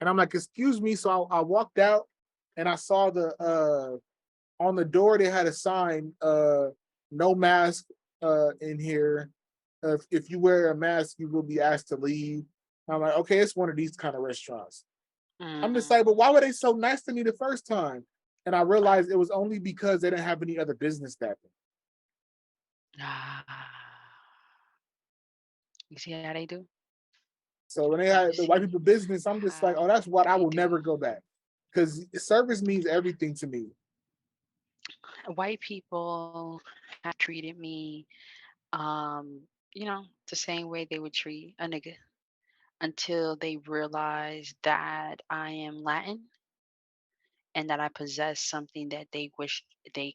And I'm like, excuse me. So I walked out and I saw the on the door they had a sign, no mask in here. If you wear a mask, you will be asked to leave. I'm like, okay, it's one of these kind of restaurants. I'm just like, but Mm. why were they so nice to me the first time? And I realized it was only because they didn't have any other business that day. Ah, you see how they do? So when they You had the white see people business, I'm just like, oh, how that's what I they will do. never go back. Because service means everything to me. White people have treated me, um, the same way they would treat a nigga until they realize that I am Latin and that I possess something that they wish they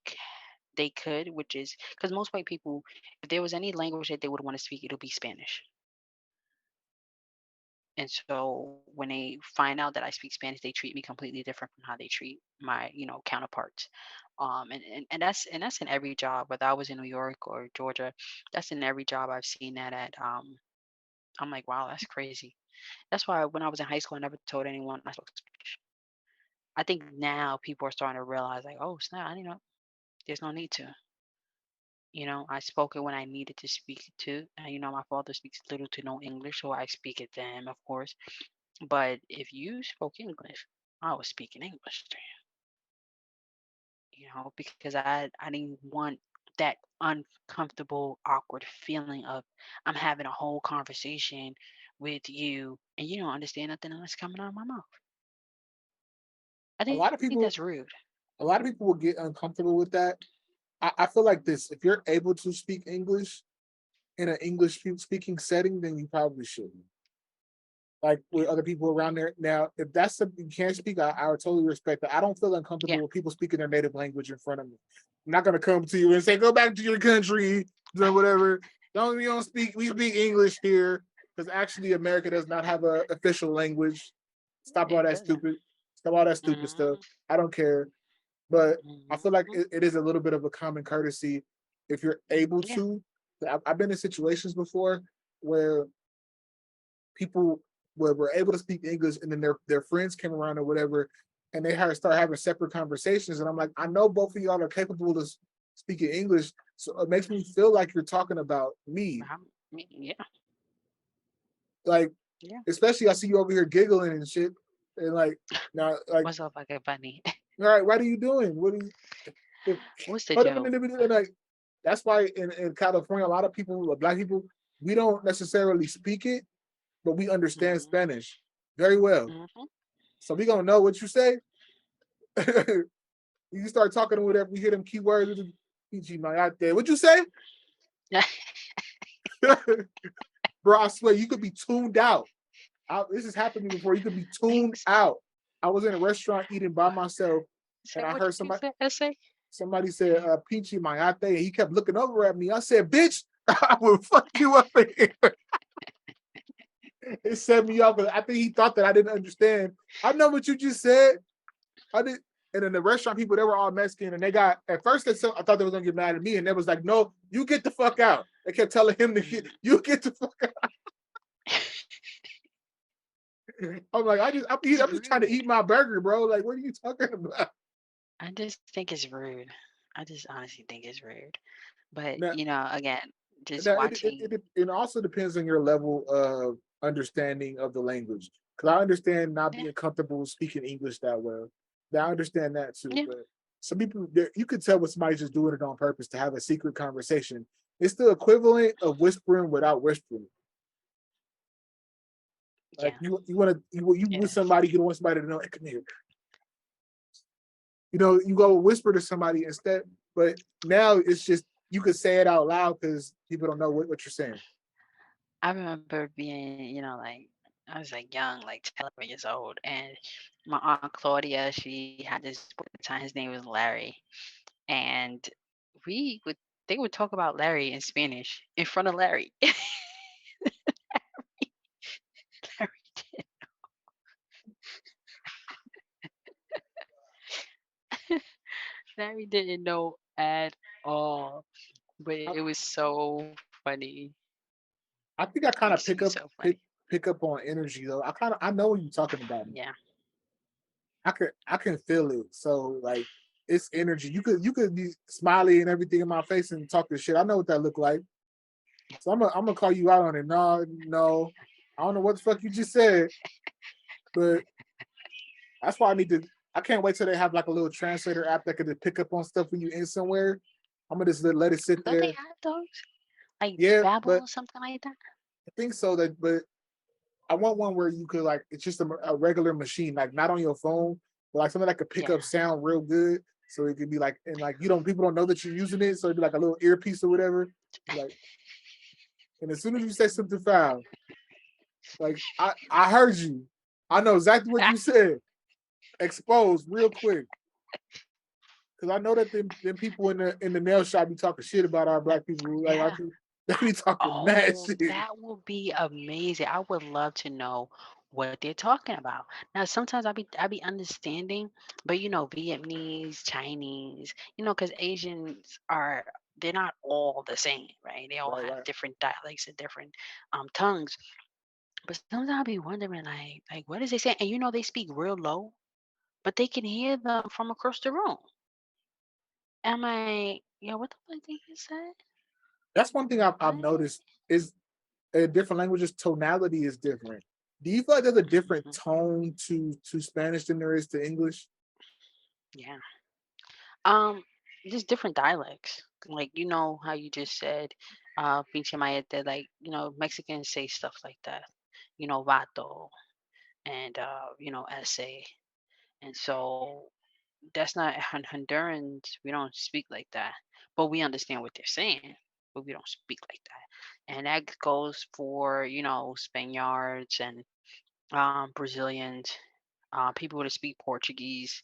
could, which is because most white people, if there was any language that they would want to speak, it'll be Spanish. And so when they find out that I speak Spanish, they treat me completely different from how they treat my, counterparts. And that's in every job, whether I was in New York or Georgia. That's in every job I've seen that at. I'm like, wow, that's crazy. That's why when I was in high school, I never told anyone I spoke Spanish. I think now people are starting to realize, like, oh snap, there's no need to. I spoke it when I needed to speak it to. My father speaks little to no English, so I speak it to him, of course. But if you spoke English, I was speaking English to you, because I didn't want that uncomfortable, awkward feeling of I'm having a whole conversation with you and you don't understand nothing that's coming out of my mouth. I A think lot of that's people, rude. a lot of people will get uncomfortable with that. I feel like this: if you're able to speak English in an English speaking setting, then you probably shouldn't. Like with Yeah, other people around there. Now, if that's something you can't speak, I would totally respect that. I don't feel uncomfortable yeah, with people speaking their native language in front of me. I'm not gonna come to you and say, "Go back to your country," or whatever. Don't we don't speak? We speak English here because actually America does not have a official language. Stop all it that doesn't. stupid. Stop all that stupid stuff. Hmm. I don't care, but I feel like Hmm. it is a little bit of a common courtesy if you're able Yeah, to. I've been in situations before where people were able to speak English, and then their friends came around or whatever, and they had to start having separate conversations. And I'm like, I know both of y'all are capable of speaking English, so it makes me feel like you're talking about me. yeah, Like, yeah. especially I see you over here giggling and shit, and like now, like, What's up, like bunny? all right, what are you doing? What are you? If, What's the but joke? like, that's why in California, a lot of people, black people, we don't necessarily speak it, but we understand Hmm. Spanish very well. Hmm. So we gonna know what you say. You start talking to whatever, we hear them keywords. PG my out there. What'd you say? Bro, I swear you could be tuned out. This has happened to me before. You could be tuned Ex- out. I was in a restaurant eating by myself, Say and I what heard you said. Say. somebody said Peachy Mayate, and he kept looking over at me. I said, bitch, I will fuck you up in here. It set me off. I think he thought that I didn't understand. I know what you just said. I did. And in the restaurant, people, they were all Mexican, and they got at first I thought they was gonna get mad at me, and they was like, "No, you get the fuck out." They kept telling him to get, Mm. you get the fuck out. I'm like, It's I'm just trying to rude. eat my burger, bro. Like, what are you talking about? I just think it's rude. I just honestly think it's rude. But Now, again, just now watching. it also depends on your level of understanding of the language. Because I understand not Yeah, being comfortable speaking English that well. Now, I understand that too, yeah, but some people, you could tell when somebody's just doing it on purpose to have a secret conversation. It's the equivalent of whispering without whispering. Like yeah. you want to you It with is. somebody, you don't want somebody to know. Hey, come here. You go whisper to somebody instead. But now it's just you could say it out loud because people don't know what you're saying. I remember being, like I was like young, like 10, 11 years old, and my aunt Claudia, she had this boy at the time. His name was Larry, and we would they would talk about Larry in Spanish in front of Larry. Larry Larry didn't know at all, but I, it was so funny. I think I It kind of used to be so funny. pick up on energy though. I know what you're talking about. Yeah, I can feel it. So like it's energy. You could be smiley and everything in my face and talk this shit. I know what that look like. So I'm gonna call you out on it. No, no, I don't know what the fuck you just said, but that's why I need to. I can't wait till they have like a little translator app that could just pick up on stuff when you in somewhere. I'm gonna just let it sit don't they there. have those like Yeah, Babel but or something like that? I think so. That but I want one where you could like it's just a regular machine, like not on your phone, but like something that could pick Yeah. up sound real good. So it could be like and like you don't people don't know that you're using it, so it'd be like a little earpiece or whatever. Like and as soon as you say something foul, like I heard you. I know exactly what you said. Exposed real quick. Cause I know that them people in the nail shop be talking shit about our black people. Like I Yeah. think They be talking mad Oh, shit. that would be amazing. I would love to know what they're talking about. Now, sometimes I be understanding, but Vietnamese, Chinese, because Asians they're not all the same, right? They all Right, have right. different dialects and different tongues. But sometimes I'll be wondering, like what is they saying? And they speak real low, but they can hear them from across the room. Am I, yeah, what the fuck did you say? That's one thing I've What? noticed is different languages tonality is different. Do you feel like there's a different Mhm. tone to Spanish than there is to English? Yeah. Um, just different dialects. Like how you just said, pinche maete, like Mexicans say stuff like that. Vato and ese. And so that's not Hondurans. We don't speak like that, but we understand what they're saying, but we don't speak like that. And that goes for Spaniards and Brazilians, people that speak Portuguese.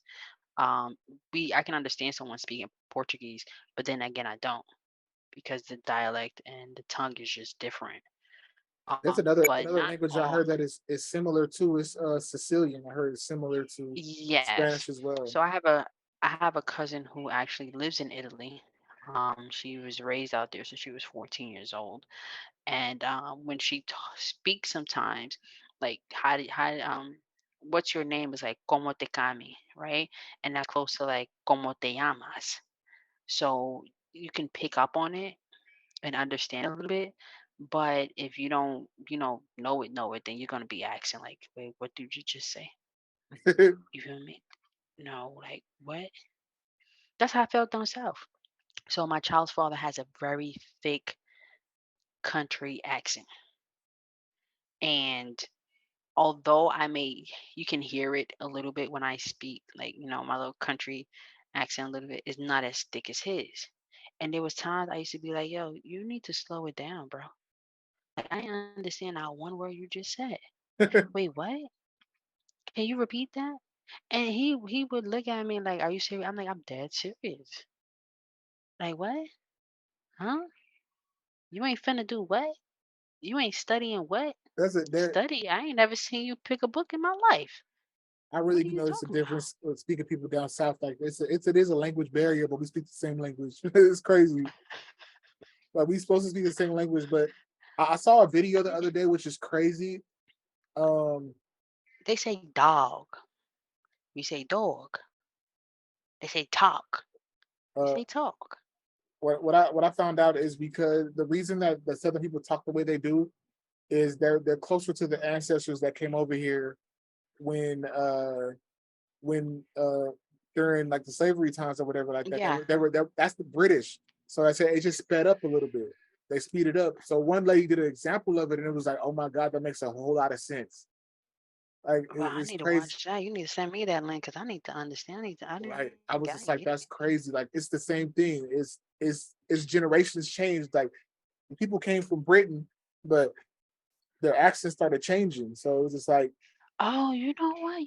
Um, I can understand someone speaking Portuguese, but then again, I don't because the dialect and the tongue is just different. That's But another not language I all. heard that is similar to is Sicilian. I heard it's similar to Yes. Spanish as well. So I have a cousin who actually lives in Italy. She was raised out there, so she was 14 years old. And when she speaks, sometimes like what's your name is like como te cami, right? And that's close to like como te llamas. So you can pick up on it and understand a little bit. But if you don't, know it, then you're gonna be asking like, wait, what did you just say? You feel me? No, like what? That's how I felt down south. So my child's father has a very thick country accent. And although you can hear it a little bit when I speak, like, my little country accent a little bit is not as thick as his. And there was times I used to be like, yo, you need to slow it down, bro. Like, I ain't understand not one word you just said. Wait, what? Can you repeat that? And he would look at me like, are you serious? I'm like, I'm dead serious. Like, what? Huh? You ain't finna do what? You ain't studying what? That's it. There, Study? I ain't never seen you pick a book in my life. I What really are do you notice a talking about? difference with speaking people down south. Like it is a language barrier, but we speak the same language. It's crazy. Like we supposed to speak the same language, but I saw a video the other day, which is crazy. Um, They say dog. We say dog. They say talk. We uh, say talk. what I found out is because the reason that the Southern people talk the way they do is they're closer to the ancestors that came over here when uh when during like the slavery times or whatever like that. Yeah. That's the British. So I said it just sped up a little bit. They speeded up. So one lady did an example of it, and it was like, oh my god, that makes a whole lot of sense. Like Well, I it's need to crazy. watch that. You need to send me that link because I need to understand. Like I I was just gotta like, get that's it. crazy. Like it's the same thing. It's generations changed. Like people came from Britain, but their accents started changing. So it was just like, Oh, you know what?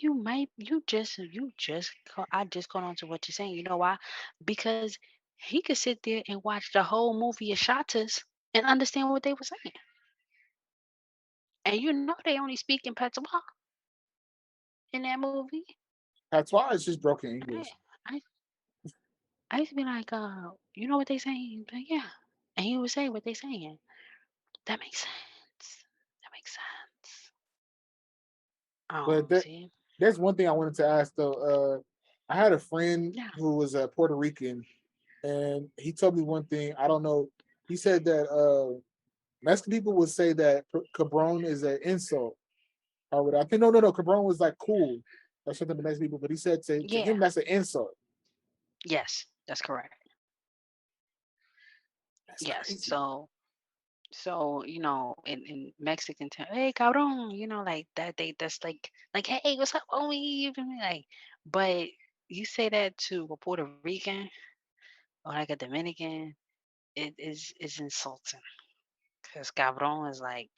I just caught on to what you're saying. You know why? Because he could sit there and watch the whole movie of Shatas and understand what they were saying. And they only speak in patois in that movie. that's why it's just broken I, English. I I used to be like, you know what they saying? He'd be like, yeah. And he would say what they saying. That makes sense. That makes sense. But See? there's one thing I wanted to ask though. I had a friend Yeah. who was Puerto Rican, and he told me one thing. I don't know. He said that Mexican people would say that cabron is an insult. Or would I think no, cabron was like cool or something to Mexican people, but he said to Yeah. him that's an insult. Yes, that's correct. That's Yes. crazy. So in Mexican term, hey cabrón, like that that's like hey, what's up, homie? You feel me? Like, but you say that to a Puerto Rican or like a Dominican, it is insulting. Cause cabrón is like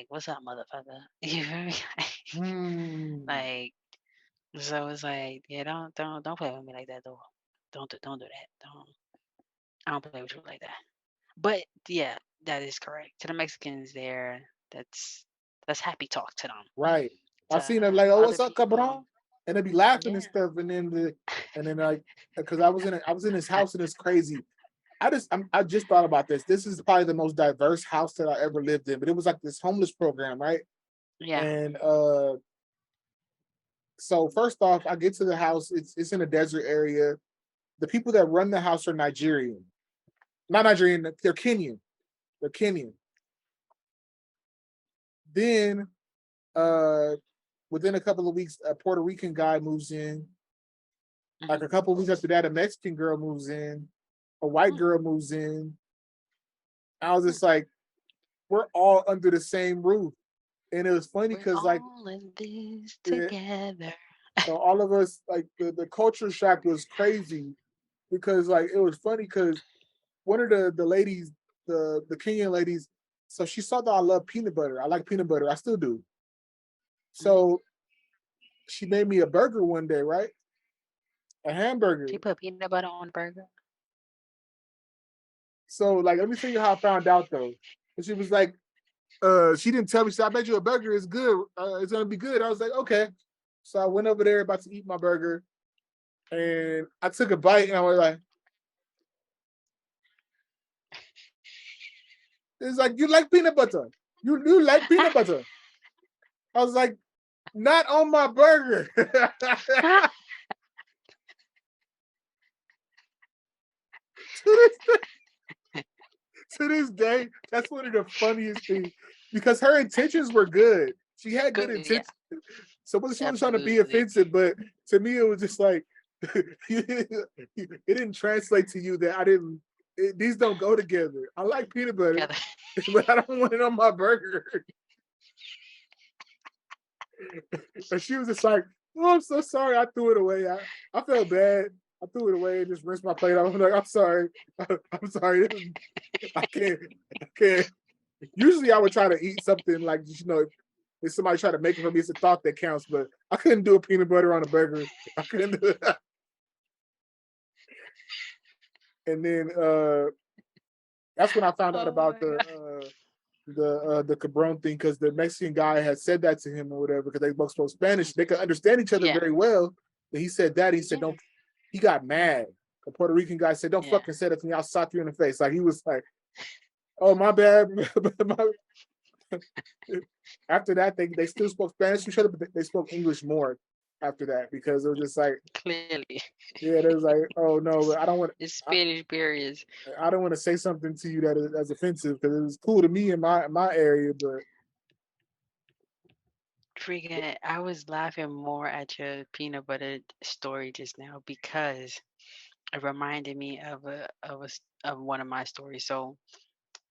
what's up, motherfucker? You feel me? Hmm. Like, so it's like, yeah, don't play with me like that though. Don't do that. Don't I don't play with you like that. But yeah, That is correct. To the Mexicans there, that's happy talk to them. Right. I To seen her like, oh, other what's up, people, cabron? And they be laughing and yeah, stuff. And then like, because I was in his house and it's crazy. I just thought about this. This is probably the most diverse house that I ever lived in. But it was like this homeless program, right? yeah. And so first off, I get to the house. It's in a desert area. The people that run the house are Nigerian, not Nigerian. They're Kenyan. They're Kenyan. Then uh, within a couple of weeks, a Puerto Rican guy moves in. Like Hmm. a couple of weeks after that, a Mexican girl moves in. A white girl moves in. I was just like, we're all under the same roof. And it was funny We're because like all in this it, together. so all of us like the culture shock was crazy because like it was funny because one of the ladies, the Kenyan ladies, so she saw that I love peanut butter. I like peanut butter. I still do. Hmm. So she made me a burger one day, right? A hamburger. She put peanut butter on the burger. So like let me tell you how I found out though. And she was like, she didn't tell me, she said, I bet you a burger is good. It's gonna be good. I was like, okay. So I went over there about to eat my burger and I took a bite and I was like, it's like, you like peanut butter. You like peanut butter. I was like, not on my burger. to this to this day, that's one of the funniest things because her intentions were good. She had good Good, yeah, intentions. So she wasn't trying to be absolutely. offensive, but to me, it was just like it didn't translate to you that I didn't. These don't go together. I like peanut butter, Together. but I don't want it on my burger. And she was just like, "Oh, I'm so sorry. I threw it away. I felt bad. I threw it away and just rinsed my plate off. I'm like, I'm sorry. I'm sorry. I can't. I can't. Usually, I would try to eat something like if somebody try to make it for me, it's a thought that counts. But I couldn't do a peanut butter on a burger. I couldn't do it. And then that's when I found out Oh about my god. the cabron thing because the Mexican guy had said that to him or whatever because they both spoke Spanish. They could understand each other Yeah, very well. But he said that he said yeah, don't. He got mad. The Puerto Rican guy said, "Don't yeah. fucking say that to me. I'll sock you in the face." Like he was like, "Oh my bad." After that, they still spoke Spanish to each other, but they spoke English more after that because it was just like, Clearly, yeah, it was like, oh no, I don't want. it's I, Spanish barriers. I don't want to say something to you that's offensive because it was cool to me in my area, but Freaking, I was laughing more at your peanut butter story just now because it reminded me of one of my stories. So,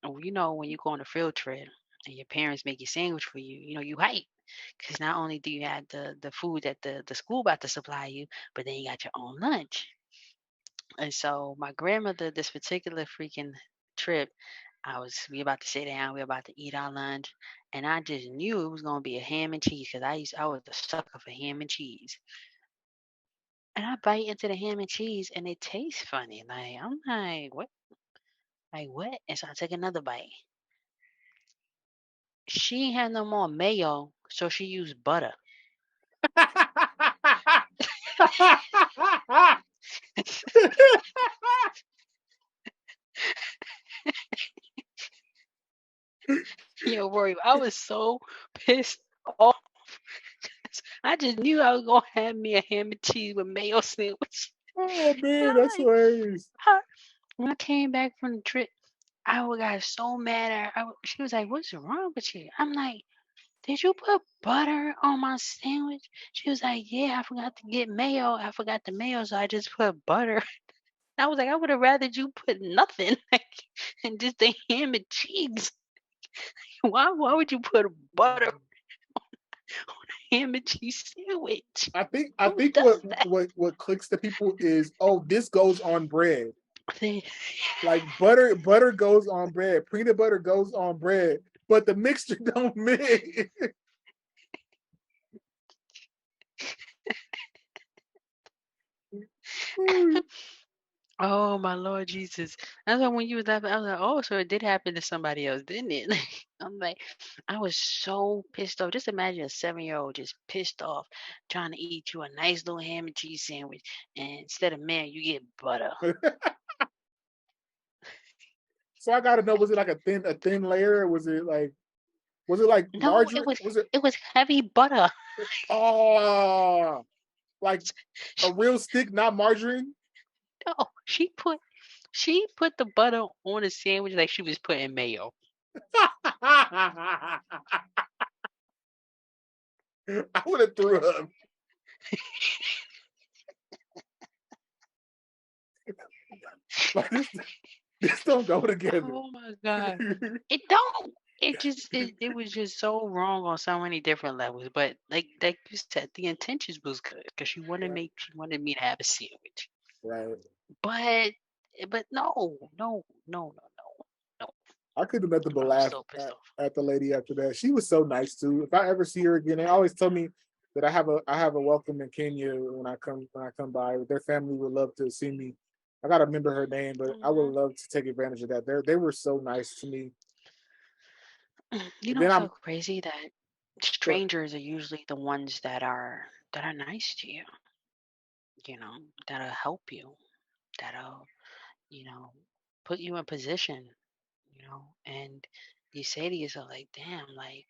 when you go on a field trip and your parents make your sandwich for you, you hype because not only do you have the food that the school about to supply you, but then you got your own lunch. And so my grandmother, this particular freaking trip, we about to sit down, we about to eat our lunch, and I just knew it was gonna be a ham and cheese because I was a sucker for ham and cheese. And I bite into the ham and cheese, and it tastes funny. Like I'm like, what? Like what? And so I take another bite. She ain't had no more mayo, so she used butter. Yo, Rory, I was so pissed off. I just knew I was gonna have me a ham and cheese with mayo sandwich. oh And man, I'm that's like, hilarious. when I came back from the trip, got so mad at her. She was like, "What's wrong with you?" I'm like, "Did you put butter on my sandwich?" She was like, "Yeah, I forgot to get mayo. I forgot the mayo, so I just put butter." I was like, "I would have rather you put nothing like, and just the ham and cheese. Why would you put butter on a ham and cheese sandwich? Who I think does that?" what clicks to people is this goes on bread. They- Like butter goes on bread, peanut butter goes on bread, but the mixture don't mix. Oh my Lord Jesus. That's why when you was laughing, I was like, oh, so it did happen to somebody else, didn't it? I'm like, I was so pissed off. Just imagine a 7-year-old just pissed off trying to eat you a nice little ham and cheese sandwich. And instead of man, you get butter. So I gotta know, was it like a thin layer? Or was it like No, margarine? Was it it was heavy butter. oh like a real stick, not margarine? No, she put the butter on a sandwich like she was putting mayo. I would have threw up. Like this don't go together. Oh my God. It don't. It was just so wrong on so many different levels. But like you said, the intentions was good because Right, she wanted me to have a sandwich. right. But but no. I couldn't do nothing but I was laugh so pissed off. at the lady after that. She was so nice too. If I ever see her again, they always tell me that I have a welcome in Kenya when I come by. Their family would love to see me. I gotta remember her name, but I would Mhm. love to take advantage of that. They were so nice to me. You And know, then it's I'm so crazy that but strangers are usually the ones that are nice to you. You know, that'll help you. That'll you know put you in position. And you say to yourself like, damn, like,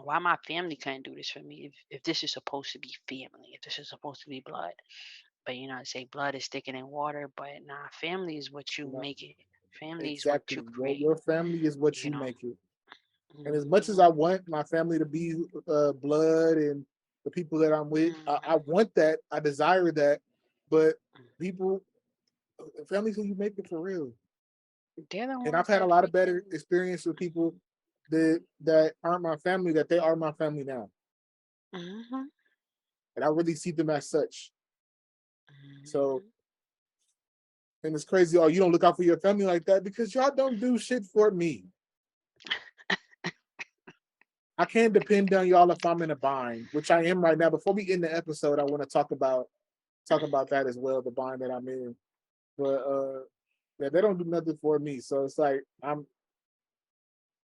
why my family couldn't do this for me if this is supposed to be family, if this is supposed to be blood. But they say blood is thicker than water, but nah, family is what you not make it. Family is what exactly you create, your family is what you you know. make it. And as much as I Hmm. want my family to be blood and the people that I'm with, I Hmm. want that. I desire that. But people, families who you make it for real. They're the And I've ones had a that lot of better freaking. experience with people that aren't my family, that they are my family now. Hmm. And I really see them as such. So, Hmm. and it's crazy, oh, you don't look out for your family like that because y'all don't do shit for me. I can't depend on y'all if I'm in a bind, which I am right now. Before we end the episode, I want to talk about that as well, the bind that I'm in. But yeah, they don't do nothing for me. So it's like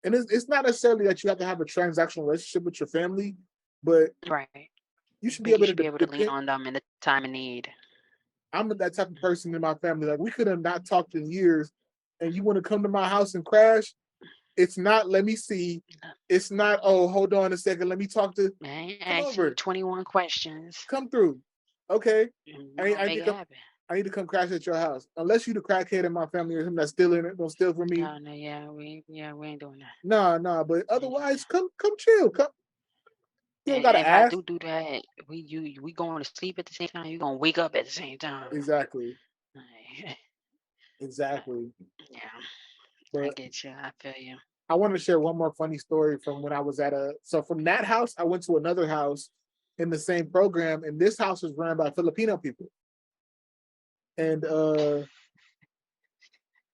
and it's not necessarily that you have to have a transactional relationship with your family, but Right. you should be But you able to should be able to lean depend. on them in a time of need. I'm that type of person in my family. Like we could have not talked in years, and you want to come to my house and crash. It's not. Let me see. It's not. Oh, hold on a second. Let me talk to. Man, Come ask you over. 21 questions Come through. Okay. and we're I gonna need make to it come. happen. I need to come crash at your house. Unless you the crackhead in my family or him that's stealing it, don't steal from me. No, no, we ain't doing that. Nah, nah. But We ain't doing otherwise, that. come chill. Come. You don't And gotta if I ask. do that, we going to sleep at the same time. You gonna wake up at the same time. Exactly. Like, Exactly. yeah, I But get you. I feel you. I want to share one more funny story from when I was at a. So from that house, I went to another house in the same program, and this house was run by Filipino people. And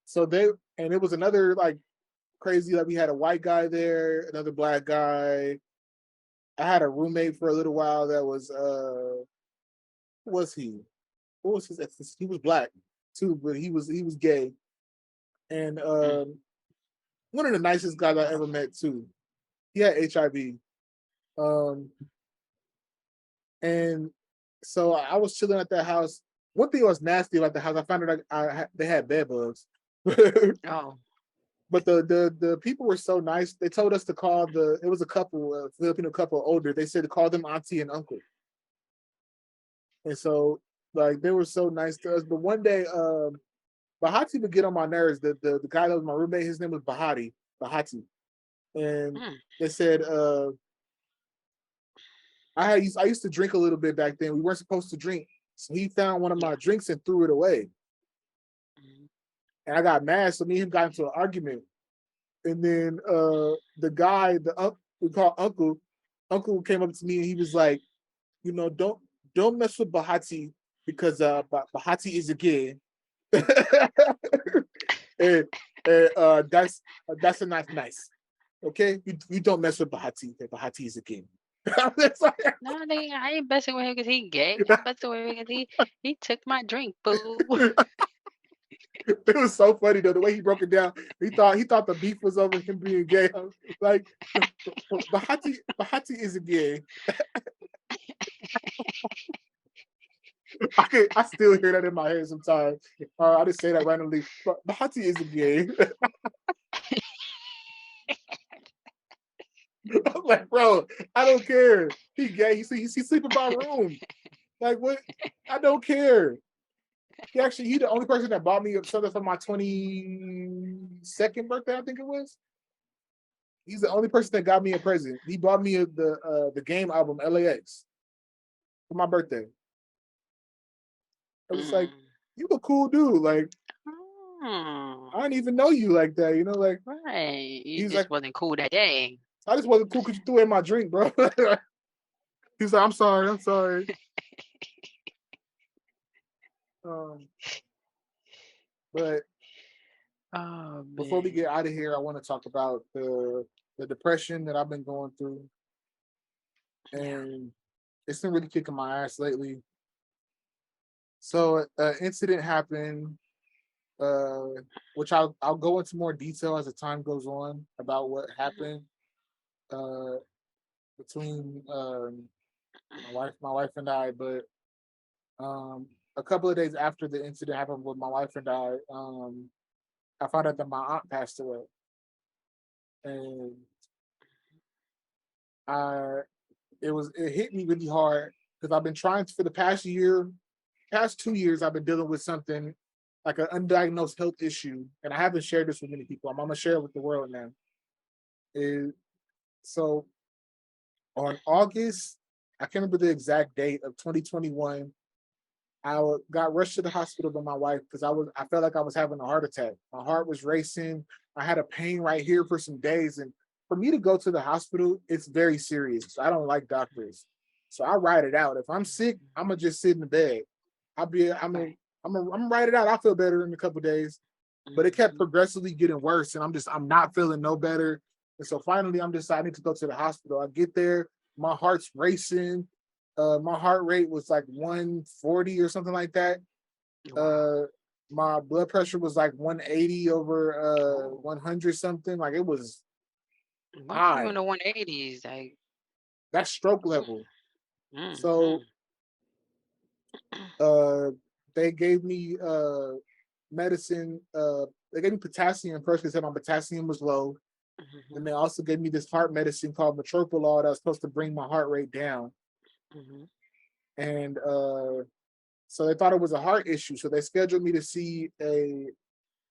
so they and it was another like crazy. Like we had a white guy there, another black guy. I had a roommate for a little while that was who was he? What was his ethnicity? He was black too, but he was gay. And Mm, one of the nicest guys I ever met too. He had HIV. Um, and so I was chilling at that house. One thing was nasty about the house, I found out they had bed bugs. oh, But the people were so nice. They told us to call it was a couple, a Filipino couple older. They said to call them auntie and uncle. And so like they were so nice to us. But one day, Bahati would get on my nerves. The guy that was my roommate, his name was Bahati. And mm, they said, I used to drink a little bit back then. We weren't supposed to drink. So he found one of my yeah. drinks and threw it away. Mm, And I got mad. So me and him got into an argument. And then the guy, we call Uncle came up to me and he was like, don't mess with Bahati because Bahati is a gay. and that's a nice. Okay? You don't mess with Bahati. Bahati is a gay. no, I ain't messing with him because he gay. I'm messing with him because he took my drink, boo. It was so funny though, the way he broke it down. He thought the beef was over him being gay. I was like Bahati isn't gay. I still hear that in my head sometimes. I just say that randomly. But Bahati isn't gay. I'm like, bro, I don't care. He gay. He sleep in my room. Like what? I don't care. He the only person that bought me something for my 22nd birthday, I think it was. He's the only person that got me a present. He bought me the game album LAX for my birthday. I was like, Mm. you a cool dude. Like, Mm. I didn't even know you like that, like Right. You he's just like, wasn't cool that day. I just wasn't cool because you threw in my drink, bro. He's like, I'm sorry. Um, but Oh before we get man. out of here, I want to talk about the depression that I've been going through, Yeah. and it's been really kicking my ass lately. So, an incident happened, uh, which I'll go into more detail as the time goes on about what Mhm. happened uh, between my wife and I. But um, a couple of days after the incident happened with my wife and I found out that my aunt passed away, and I it hit me really hard because I've been trying for the past 2 years, I've been dealing with something like an undiagnosed health issue, and I haven't shared this with many people. I'm gonna share it with the world now. Is so on August, I can't remember the exact date of 2021. Got rushed to the hospital by my wife because I felt like I was having a heart attack. My heart was racing. I had a pain right here for some days, and for me to go to the hospital, it's very serious. I don't like doctors, so I ride it out. If I'm sick, I'm gonna just sit in the bed. I'll be. Right. I'm gonna ride it out. I'll feel better in a couple days, but it kept Mhm. progressively getting worse, and I'm not feeling no better. And so finally, I'm deciding to go to the hospital. I get there, my heart's racing. My heart rate was like 140 or something like that. Wow. Uh, my blood pressure was like 180 over Oh. 100 something. Like it was What you in high. the 180s? Like, That's stroke level. So mm-hmm. uh, they gave me medicine. They gave me potassium first because my potassium was low. Then Mm-hmm. they also gave me this heart medicine called metropolol that was supposed to bring my heart rate down. Mm-hmm. And so they thought it was a heart issue. So they scheduled me to see they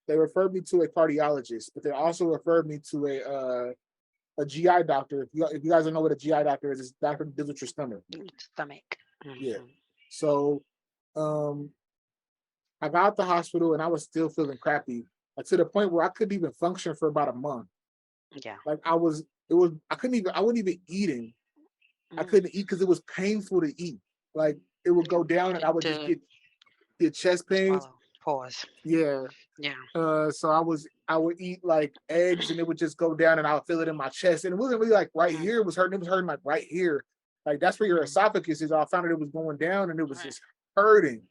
referred me to a cardiologist, but they also referred me to a GI doctor. If you guys don't know what a GI doctor is, it's a doctor that deals with your stomach. Stomach. Yeah. Mm-hmm. So um, I got out the hospital and I was still feeling crappy, like to the point where I couldn't even function for about a month. Yeah. Like I couldn't even, I wasn't even eating. I Mm. couldn't eat because it was painful to eat. Like it would Yeah. go down and I would just To get chest pains. swallow. Pause. Yeah. Yeah. So I would eat like eggs and it would just go down and I would feel it in my chest. And it wasn't really like right Mm-hmm. here, it was hurting. It was hurting like right here. Like that's where your Mm-hmm. esophagus is. I found out it was going down and it was Right. just hurting.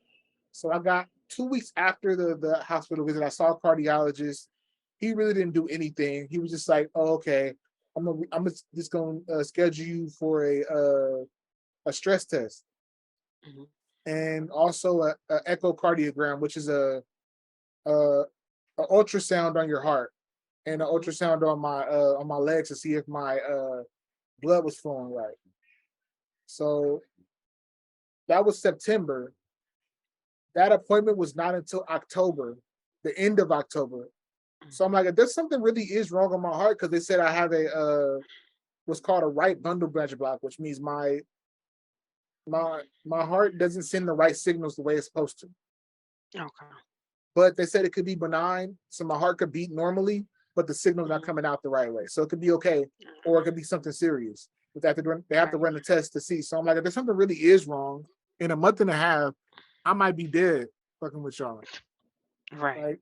So I got 2 weeks after the hospital visit, I saw a cardiologist. He really didn't do anything. He was just like, "Oh, okay, I'm just going to schedule you for a stress test Mm-hmm. and also a echocardiogram, which is a ultrasound on your heart and an Mm-hmm. ultrasound on my legs to see if my blood was flowing right." So that was September. That appointment was not until October, the end of October. So I'm Mm-hmm. like, if there's something really is wrong on my heart, because they said I have a what's called a right bundle branch block, which means my heart doesn't send the right signals the way it's supposed to. Okay. But they said it could be benign, so my heart could beat normally, but the signal's not Mm-hmm. coming out the right way. So it could be okay, or it could be something serious. But they have to Right. run the test to see. So I'm like, if there's something really is wrong, in a month and a half, I might be dead fucking with y'all. Right. Like,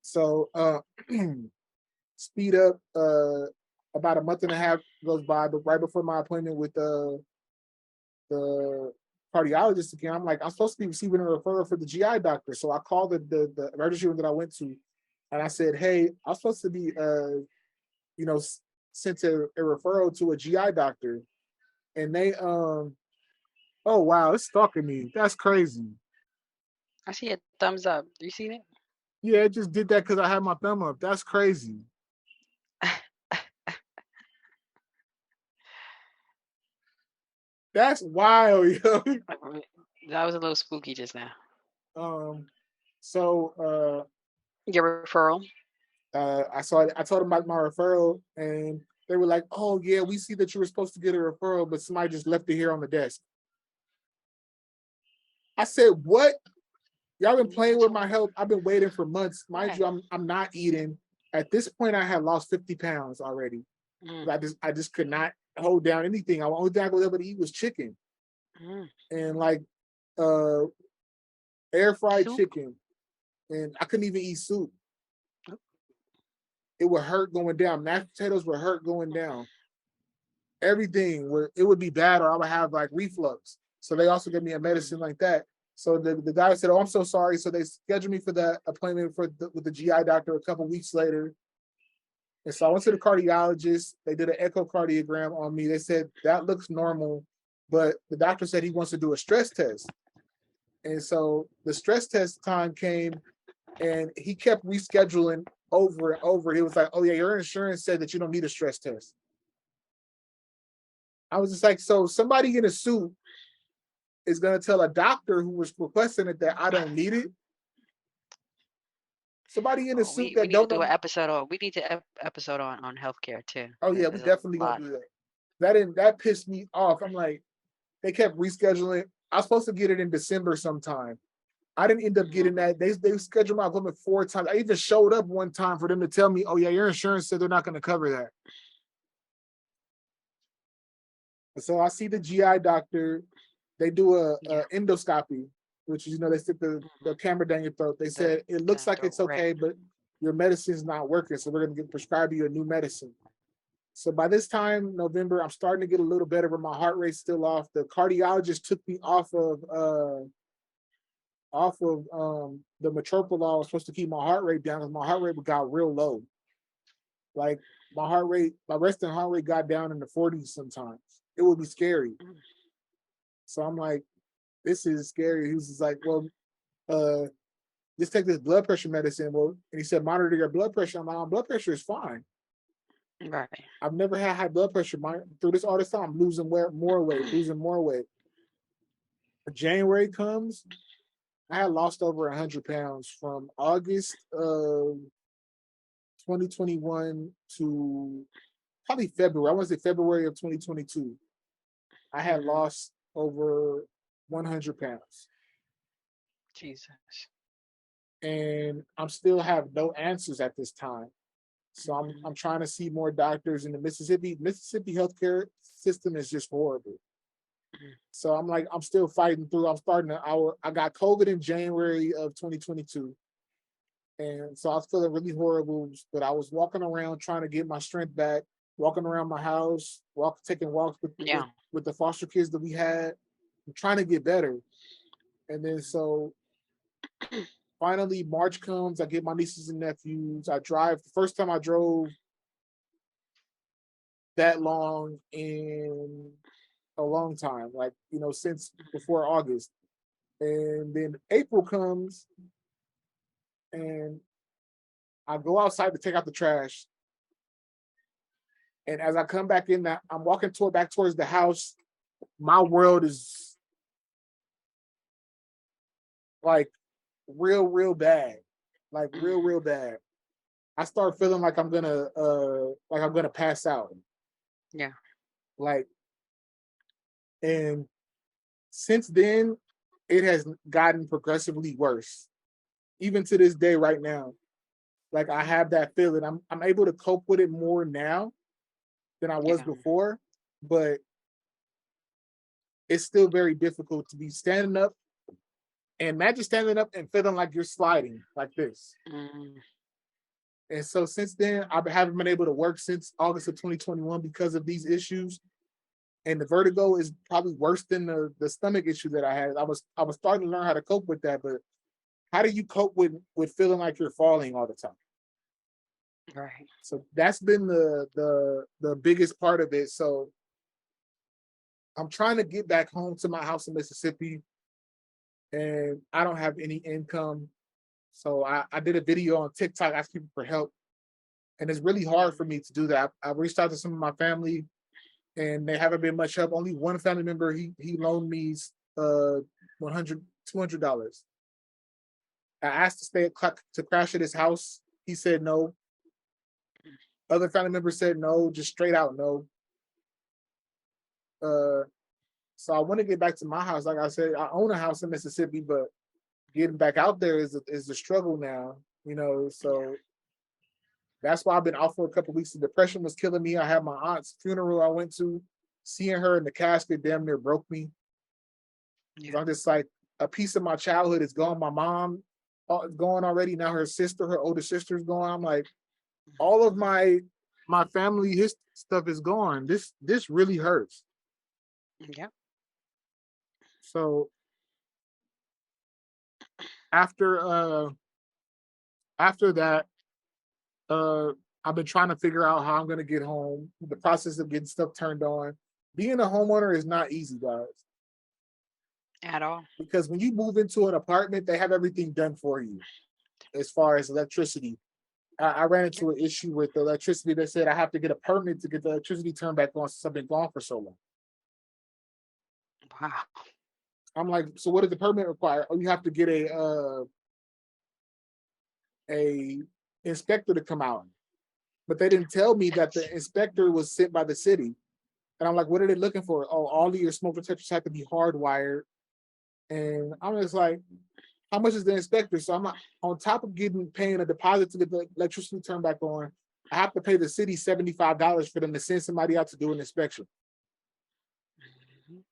so speed up, about a month and a half goes by, but right before my appointment with the cardiologist again. I'm like, I'm supposed to be receiving a referral for the GI doctor. So I called the emergency room that I went to, and I said, hey, I'm supposed to be you know, sent a referral to a GI doctor. And they oh wow, it's stalking me. That's crazy. I see a thumbs up. You seen it? Yeah, it just did that because I had my thumb up. That's crazy. That's wild, yo. That was a little spooky just now. Um, so Your referral. I told them about my referral, and they were like, "Oh yeah, we see that you were supposed to get a referral, but somebody just left it here on the desk." I said, "What? Y'all been playing with my health? I've been waiting for months. Mind Right. you, I'm not eating. At this point, I had lost 50 pounds already. Mm, I just could not hold down anything. I only thing I was able to eat was chicken mm. and like uh air fried Soup? chicken, and I couldn't even eat soup. Oh, It would hurt going down. Mashed potatoes would hurt going down. Everything where it would be bad, or I would have like reflux. So they also gave me a mm, medicine like that. So the guy said, "Oh, I'm so sorry." So they scheduled me for that appointment with the GI doctor a couple weeks later. And so I went to the cardiologist. They did an echocardiogram on me. They said that looks normal, but the doctor said he wants to do a stress test. And so the stress test time came, and he kept rescheduling over and over. He was like, "Oh yeah, your insurance said that you don't need a stress test." I was just like, "So somebody in a suit is going to tell a doctor who was requesting it that I don't need it? Somebody in a oh, suit we that need to don't do know." an episode on. We need to episode on healthcare too. Oh yeah, we There's a definitely gonna lot. do that. That pissed me off. I'm like, they kept rescheduling. I was supposed to get it in December sometime. I didn't end up getting Mm, that. They scheduled my appointment 4 times. I even showed up one time for them to tell me, "Oh yeah, your insurance said they're not going to cover that." So I see the GI doctor. They do yeah. a endoscopy, which is they stick Hmm. the camera down your throat. They The said it looks like throat. it's Right. okay, but your medicine's not working, so we're going to prescribe you a new medicine. So by this time, November, I'm starting to get a little better, but my heart rate's still off. The cardiologist took me off of the metropolol. I was supposed to keep my heart rate down because my heart rate got real low. Like my resting heart rate got down in the 40s sometimes. It would be scary. Mm, So I'm like, this is scary. He was just like, well, uh, just take this blood pressure medicine. Well, and he said, monitor your blood pressure. I'm like, my blood pressure is fine. right. I've never had high blood pressure. Through this all this time, I'm losing more weight, losing more weight. January comes, I had lost over 100 pounds from August of 2021 to probably February. I want to say February of 2022. I had Hmm. lost over 100 pounds, Jesus. and I'm still have no answers at this time. So Hmm. I'm trying to see more doctors in the Mississippi healthcare system is just horrible. So I'm like, I'm still fighting through. I'm starting to. I got COVID in January of 2022, and so I was feeling really horrible. But I was walking around trying to get my strength back, walking around my house, taking walks Yeah. with the foster kids that we had, I'm trying to get better. And then so finally March comes. I get my nieces and nephews. I drive. The first time I drove that long in a long time, like since before August. And then April comes, and I go outside to take out the trash. And as I come back in, that I'm walking back towards the house, my world is like real bad, like Mm, real bad. I start feeling like I'm gonna pass out. yeah. Like, and since then, it has gotten progressively worse. Even to this day, right now, like I have that feeling. I'm able to cope with it more now than I was Yeah. before, but it's still very difficult to be standing up and imagine standing up and feeling like you're sliding like this. Mm, And so since then, I haven't been able to work since August of 2021 because of these issues. and the vertigo is probably worse than the stomach issue that I had. I was starting to learn how to cope with that, but how do you cope with feeling like you're falling all the time? Right. So that's been the biggest part of it. So I'm trying to get back home to my house in Mississippi, and I don't have any income. So I did a video on TikTok asking people for help, and it's really hard for me to do that. I reached out to some of my family, and they haven't been much help. Only one family member he loaned me uh 100 $200. I asked to stay to crash at his house. He said no. Other family members said no, just straight out no. Uh, so I want to get back to my house. Like I said, I own a house in Mississippi, but getting back out there is a struggle now. Yeah. So that's why I've been off for a couple of weeks. The depression was killing me. I had my aunt's funeral I went to. Seeing her in the casket damn near broke me. Yeah. 'Cause I'm just like, a piece of my childhood is gone. My mom is gone already. Now her older sister's gone. I'm like, all of Mhm. my family his stuff is gone. This really hurts. Yeah. So after uh after that, uh I've been trying to figure out how I'm gonna get home. The process of getting stuff turned on. Being a homeowner is not easy, guys. At all. Because when you move into an apartment, they have everything done for you as far as electricity. I ran Yeah. into an issue with the electricity. They said I have to get a permit to get the electricity turned back on since I've been gone for so long. Wow. I'm like, so what does the permit require? Oh, you have to get a inspector to come out. But they didn't tell me that the inspector was sent by the city. And I'm like, what are they looking for? Oh, all of your smoke detectors have to be hardwired. And I'm just like, how much is the inspector? So I'm not, on top of paying a deposit to get the electricity turned back on, I have to pay the city $75 for them to send somebody out to do an inspection. Mhm.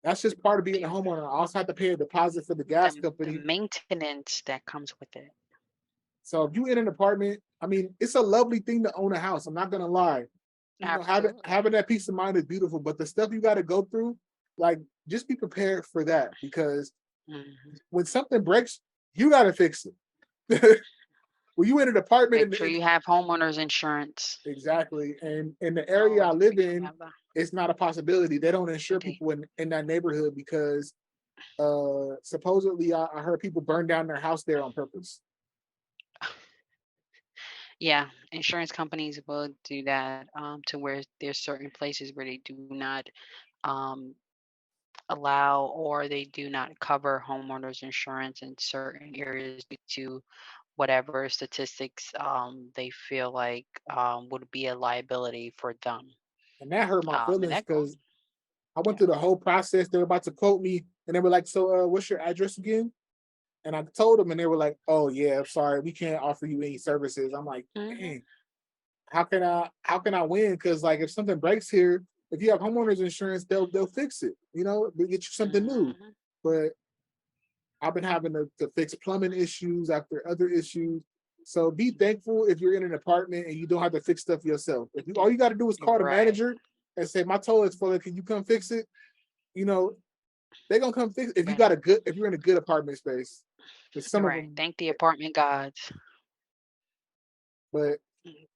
That's just part of being a The homeowner. I also have to pay a deposit for the gas the company. maintenance that comes with it. So if you in an apartment, I mean, it's a lovely thing to own a house. I'm not gonna lie. Having Absolutely. having that peace of mind is beautiful, but the stuff you got to go through, like, just be prepared for that, because Mhm. when something breaks, you got to fix it. When you in an apartment, Make sure you have homeowners insurance. exactly, and in the area I Always live make sure you in, have that. it's not a possibility. They don't Should insure be. people in that neighborhood because supposedly I heard people burn down their house there on purpose. Yeah, insurance companies will do that to where there's certain places where they do not um, allow or they do not cover homeowners insurance in certain areas due to whatever statistics they feel like would be a liability for them. And that hurt my And feelings that goes, because I went yeah. through the whole process. They were about to quote me, and they were like, "So, what's your address again?" And I told them, and they were like, "Oh yeah, I'm sorry, we can't offer you any services." I'm like, Hmm. "Dang, how can I win? Because like, if something breaks here, if you have homeowners insurance, they'll fix it. They get you something new." Hmm. But I've been having to fix plumbing issues after other issues. So be thankful if you're in an apartment and you don't have to fix stuff yourself. If you all you got to do is call the Right, manager and say, "My toilet's full. Can you come fix it?" You know, they're gonna come fix it right, if you're in a good apartment space. But some of right. them, Thank the apartment gods. but Mm.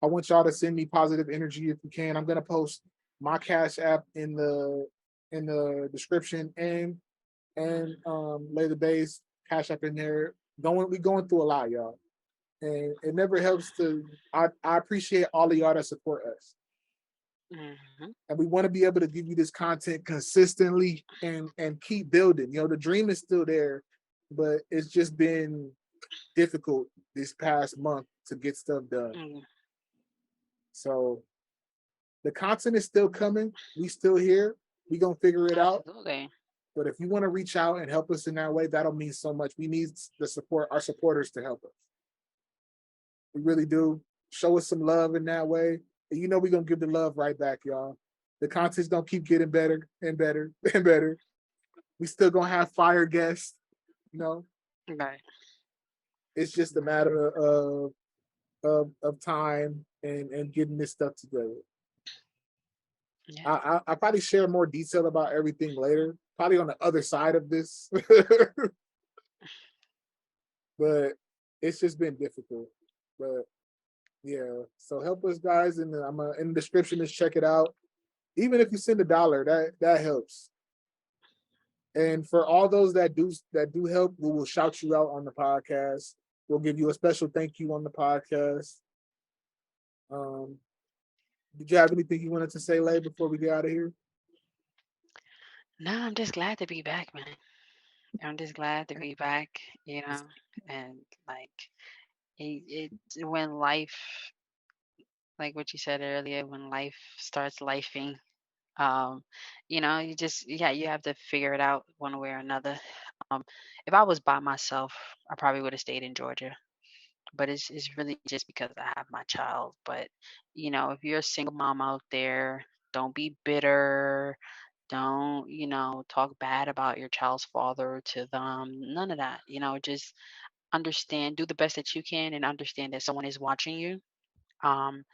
I want y'all to send me positive energy if you can. I'm gonna post my Cash App in the description, and Lay the Bae's Cash App in there. We going through a lot, y'all. And it never helps to I appreciate all of y'all that support us. Mhm. And we want to be able to give you this content consistently and keep building. The dream is still there, but it's just been difficult this past month to get stuff done. Mm. So the content is still coming. We still here. We gonna figure it out. Absolutely. But if you want to reach out and help us in that way, that'll mean so much. We need our supporters to help us. We really do. Show us some love in that way. And we're gonna give the love right back, y'all. The content's gonna keep getting better and better and better. We still gonna have fire guests, you know. Right. It's just a matter of time and getting this stuff together. Yeah. I probably share more detail about everything later, probably on the other side of this. But it's just been difficult. But yeah, so help us, guys, and I'm in the description. Just check it out. Even if you send $1, that helps. And for all those that do help, we will shout you out on the podcast. We'll give you a special thank you on the podcast. Um, did you have anything you wanted to say, Lay, before we get out of here? No, I'm just glad to be back, man. I'm just glad to be back, you know, and like when life, like what you said earlier, when life starts lifing, um, you just, yeah, you have to figure it out one way or another. Um, if I was by myself, I probably would have stayed in Georgia, but it's really just because I have my child. But if you're a single mom out there, don't be bitter. Don't, talk bad about your child's father to them. None of that. Just understand, do the best that you can, and understand that someone is watching you. Um,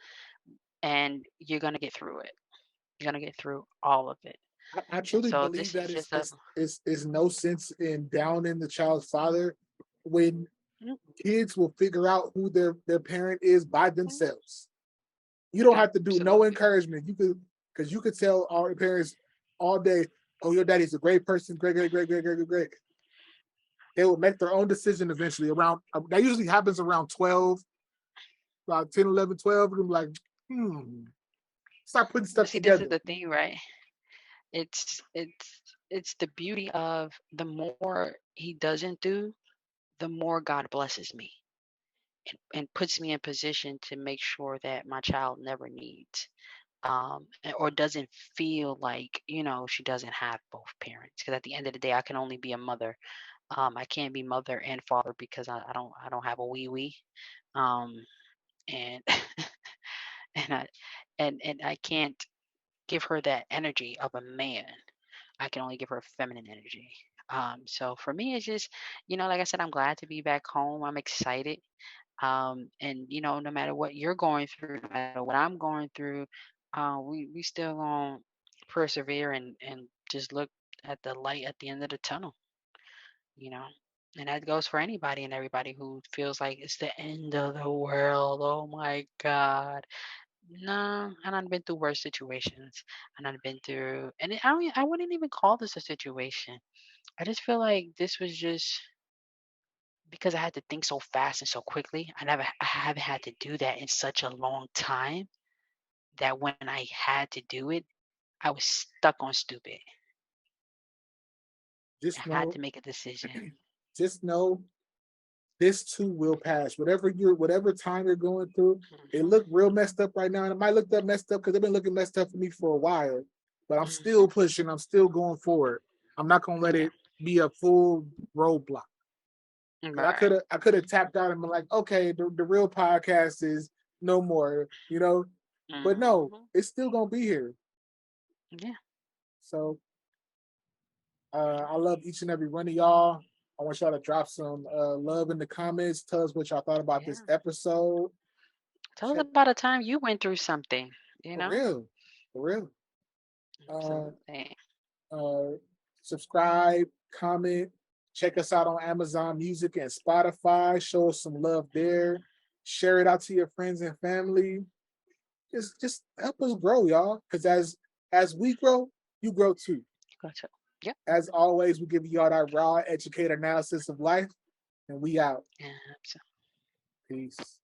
and you're gonna get through it. You're gonna get through all of it. I And truly so believe this is that just a is no sense in downing the child's father when mm, kids will figure out who their parent is by themselves. You don't have to do no absolutely. encouragement. You could because you could tell our parents all day, "Oh, your daddy's a great person, great, great, great, great, great, great, great." They will make their own decision eventually. Around that usually happens around 12, about 10, 11, 12. And I'm like, start putting But stuff see, this is together. the thing, right? It's the beauty of the more he doesn't do, the more God blesses me and puts me in position to make sure that my child never needs or doesn't feel like she doesn't have both parents, because at the end of the day I can only be a mother. I can't be mother and father because I don't have a wee um and and I can't give her that energy of a man. I can only give her feminine energy. So for me, it's just, like I said, I'm glad to be back home. I'm excited. And no matter what you're going through, no matter what I'm going through, we still gonna persevere and just look at the light at the end of the tunnel. You know, and that goes for anybody and everybody who feels like it's the end of the world. Oh my God. No, and I've been through worse situations, and I've been through, and I wouldn't even call this a situation. I just feel like this was just because I had to think so fast and so quickly. I haven't had to do that in such a long time that when I had to do it, I was stuck on stupid. I Just had know, to make a decision. just know this too will pass. Whatever time you're going through, it Hmm. look real messed up right now. And it might look that messed up because they've been looking messed up for me for a while. But I'm Hmm. still pushing, I'm still going forward. I'm not gonna let Yeah. it be a full roadblock. I could Right. have I could have tapped out and been like, okay, the real podcast is no more. But no, Hmm. it's still gonna be here. Yeah. So I love each and every one of y'all. I want y'all to drop some love in the comments. Tell us what y'all thought about this Yeah. episode. Tell us Check about a time you went through something. You for know. real, for real. Uh, Absolutely. uh, subscribe, comment, check us out on Amazon Music and Spotify. Show us some love there. Share it out to your friends and family. Just help us grow, y'all. Because as we grow, you grow too. Gotcha. Yep. As always, we give you all that raw, educated analysis of life, and we out. Yeah. Peace.